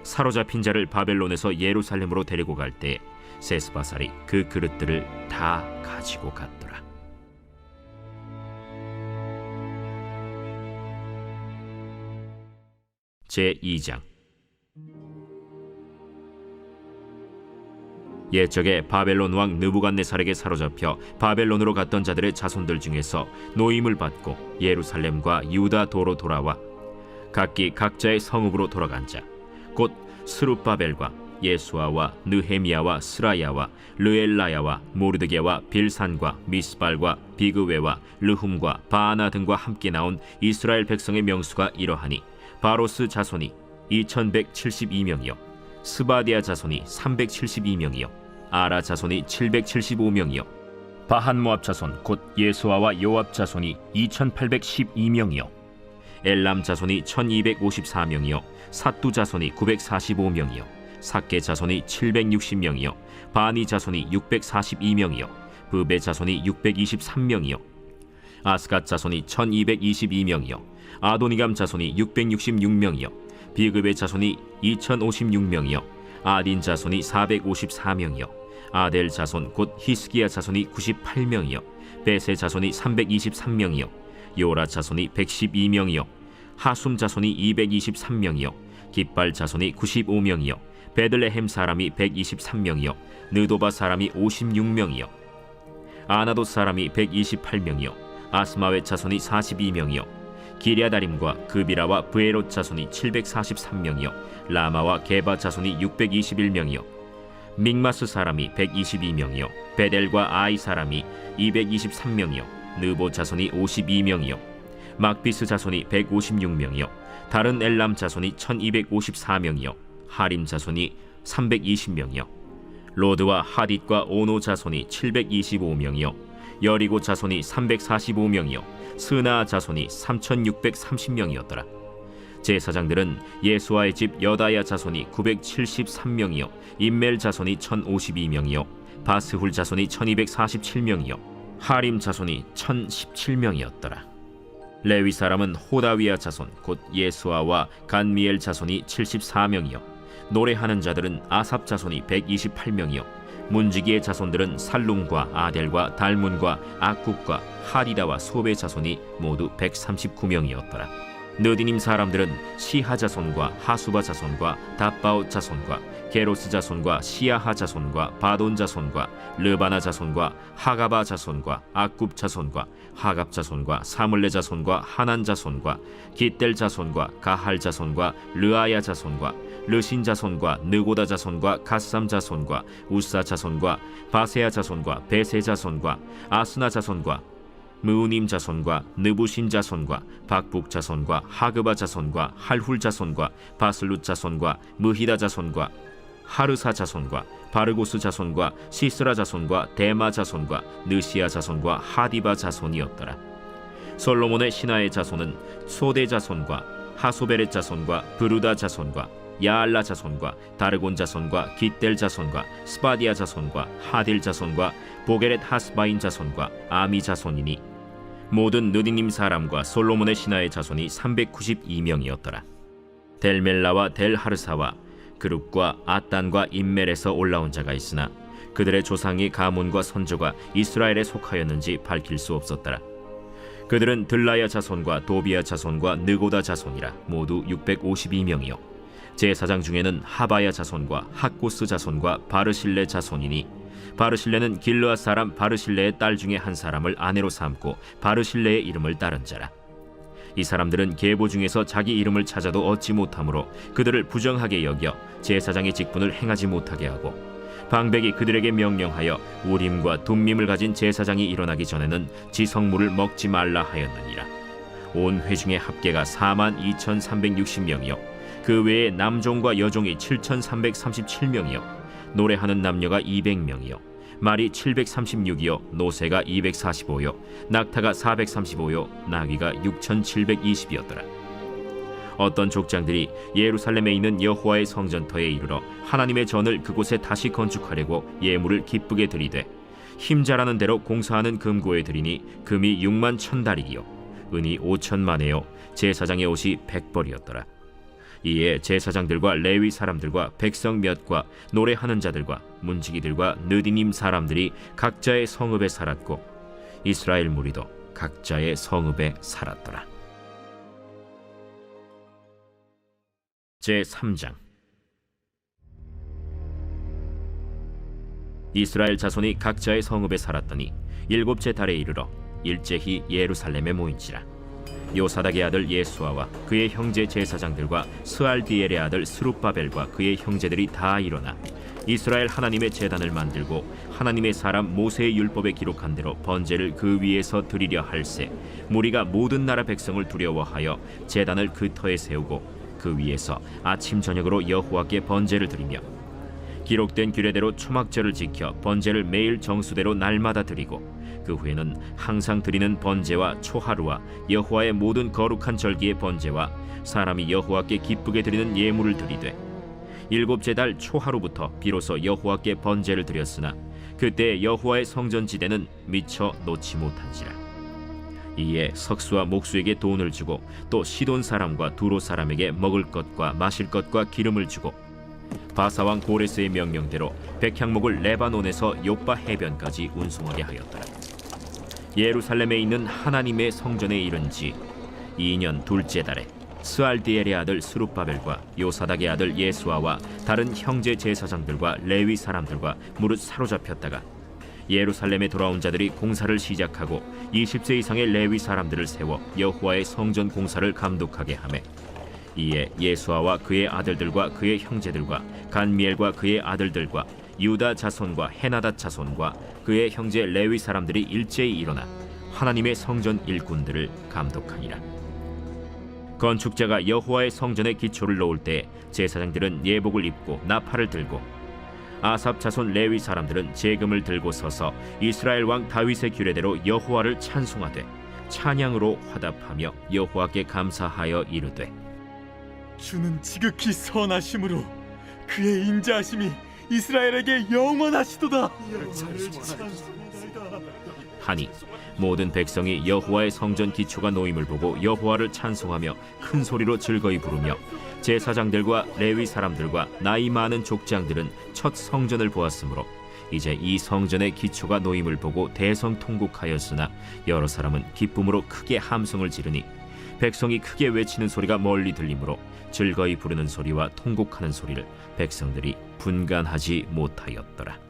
사로잡힌 자를 바벨론에서 예루살렘으로 데리고 갈 때 세스바살이 그 그릇들을 다 가지고 갔더라. 제2장. 옛적에 바벨론 왕 느부갓네살에게 사로잡혀 바벨론으로 갔던 자들의 자손들 중에서 노임을 받고 예루살렘과 유다 도로 돌아와 각기 각자의 성읍으로 돌아간 자 곧 스룹바벨과 예수아와 느헤미야와 스라야와 르엘라야와 모르드게와 빌산과 미스발과 비그웨와 르훔과 바아나 등과 함께 나온 이스라엘 백성의 명수가 이러하니 바로스 자손이 2172명이요 스바디아 자손이 372명이요 아라 자손이 775명이요 바한모압 자손 곧 예수아와 요압 자손이 2812명이요 엘람 자손이 1254명이요 삿두 자손이 945명이요 삭게 자손이 760명이요 바니 자손이 642명이요 브베 자손이 623명이요 아스갓 자손이 1222명이요 아도니감 자손이 666명이요 비그베 자손이 2056명이요 아딘 자손이 454명이요 아델 자손 곧 히스기야 자손이 98명이요 베세 자손이 323명이요 요라 자손이 112명이요 하숨 자손이 223명이요 깃발 자손이 95명이요 베들레헴 사람이 123명이요 느도바 사람이 56명이요 아나돗 사람이 128명이요 아스마웻 자손이 42명이요 기랴다림과 그비라와 브에롯 자손이 743명이요 라마와 게바 자손이 621명이요 믹마스 사람이 122명이요 베델과 아이 사람이 223명이요 느보 자손이 52명이요 막비스 자손이 156명이요 다른 엘람 자손이 1254명이요 하림 자손이 320명이요 로드와 하딧과 오노 자손이 725명이요 여리고 자손이 345명이요 스나 자손이 3630명이었더라. 제사장들은 예수아의 집 여다야 자손이 973명이요 임멜 자손이 1052명이요 바스훌 자손이 1247명이요 하림 자손이 1017명이었더라. 레위 사람은 호다위야 자손 곧 예수아와 간미엘 자손이 74명이요 노래하는 자들은 아삽 자손이 128명이요 문지기의 자손들은 살룸과 아델과 달문과 악굽과 하리다와 소베 자손이 모두 139명이었더라. 느디님 사람들은 시하 자손과 하수바 자손과 답바옷 자손과 게로스 자손과 시야하 자손과 바돈 자손과 르바나 자손과 하가바 자손과 악굽 자손과 하갑 자손과 사물레 자손과 하난 자손과 깃델 자손과 가할 자손과 르아야 자손과 르신 자손과 느고다 자손과 갓삼 자손과 우사 자손과 바세야 자손과 베세 자손과 아스나 자손과 무우님 자손과 느부신 자손과 박북 자손과 하그바 자손과 할훌 자손과 바슬룻 자손과 무히다 자손과 하르사 자손과 바르고스 자손과 시스라 자손과 데마 자손과 느시아 자손과 하디바 자손이었더라. 솔로몬의 신하의 자손은 소대 자손과 하소베렛 자손과 브루다 자손과 야알라 자손과 다르곤 자손과 깃델 자손과 스바디아 자손과 하딜 자손과 보게렛 하스바인 자손과 아미 자손이니 모든 느디님 사람과 솔로몬의 신하의 자손이 392명이었더라. 델멜라와 델하르사와 그룹과 아단과 임멜에서 올라온 자가 있으나 그들의 조상이 가문과 선조가 이스라엘에 속하였는지 밝힐 수 없었더라. 그들은 들라야 자손과 도비야 자손과 느고다 자손이라 모두 652명이요 제사장 중에는 하바야 자손과 학고스 자손과 바르실레 자손이니 바르실레는 길르앗 사람 바르실레의 딸 중에 한 사람을 아내로 삼고 바르실레의 이름을 따른 자라. 이 사람들은 계보 중에서 자기 이름을 찾아도 얻지 못하므로 그들을 부정하게 여겨 제사장의 직분을 행하지 못하게 하고 방백이 그들에게 명령하여 우림과 둠밈을 가진 제사장이 일어나기 전에는 지성물을 먹지 말라 하였느니라. 온 회중의 합계가 42,360명이요 그 외에 남종과 여종이 7,337명이요 노래하는 남녀가 200명이요 말이 736이요 노새가 245요 낙타가 435요 나귀가 6,720이었더라. 어떤 족장들이 예루살렘에 있는 여호와의 성전터에 이르러 하나님의 전을 그곳에 다시 건축하려고 예물을 기쁘게 드리되 힘자라는 대로 공사하는 금고에 드리니 금이 6만 1,000다리기요 은이 5,000만에요 제사장의 옷이 100벌이었더라. 이에 제사장들과 레위 사람들과 백성 몇과 노래하는 자들과 문지기들과 느디님 사람들이 각자의 성읍에 살았고 이스라엘 무리도 각자의 성읍에 살았더라. 제3장. 이스라엘 자손이 각자의 성읍에 살았더니 7째 달에 이르러 일제히 예루살렘에 모인지라. 요사닥의 아들 예수아와 그의 형제 제사장들과 스알디엘의 아들 스룹바벨과 그의 형제들이 다 일어나 이스라엘 하나님의 제단을 만들고 하나님의 사람 모세의 율법에 기록한 대로 번제를 그 위에서 드리려 할세 무리가 모든 나라 백성을 두려워하여 제단을 그 터에 세우고 그 위에서 아침 저녁으로 여호와께 번제를 드리며 기록된 규례대로 초막절을 지켜 번제를 매일 정수대로 날마다 드리고 그 후에는 항상 드리는 번제와 초하루와 여호와의 모든 거룩한 절기의 번제와 사람이 여호와께 기쁘게 드리는 예물을 드리되 7째 달 초하루부터 비로소 여호와께 번제를 드렸으나 그때 여호와의 성전지대는 미처 놓지 못한지라. 이에 석수와 목수에게 돈을 주고 또 시돈 사람과 두로 사람에게 먹을 것과 마실 것과 기름을 주고 바사왕 고레스의 명령대로 백향목을 레바논에서 요빠 해변까지 운송하게 하였더라. 예루살렘에 있는 하나님의 성전에 이른 지 2년 둘째 달에 스알디엘의 아들 스룹바벨과 요사닥의 아들 예수아와 다른 형제 제사장들과 레위 사람들과 무릇 사로잡혔다가 예루살렘에 돌아온 자들이 공사를 시작하고 20세 이상의 레위 사람들을 세워 여호와의 성전 공사를 감독하게 하매 이에 예수아와 그의 아들들과 그의 형제들과 간미엘과 그의 아들들과 유다 자손과 헤나닷 자손과 그의 형제 레위 사람들이 일제히 일어나 하나님의 성전 일꾼들을 감독하니라. 건축자가 여호와의 성전에 기초를 놓을 때 제사장들은 예복을 입고 나팔을 들고 아삽 자손 레위 사람들은 제금을 들고 서서 이스라엘 왕 다윗의 규례대로 여호와를 찬송하되 찬양으로 화답하며 여호와께 감사하여 이르되 주는 지극히 선하심으로 그의 인자하심이 이스라엘에게 영원하시도다 하니 모든 백성이 여호와의 성전 기초가 놓임을 보고 여호와를 찬송하며 큰 소리로 즐거이 부르며 제사장들과 레위 사람들과 나이 많은 족장들은 첫 성전을 보았으므로 이제 이 성전의 기초가 놓임을 보고 대성통곡하였으나 여러 사람은 기쁨으로 크게 함성을 지르니 백성이 크게 외치는 소리가 멀리 들리므로 즐거이 부르는 소리와 통곡하는 소리를 백성들이 분간하지 못하였더라.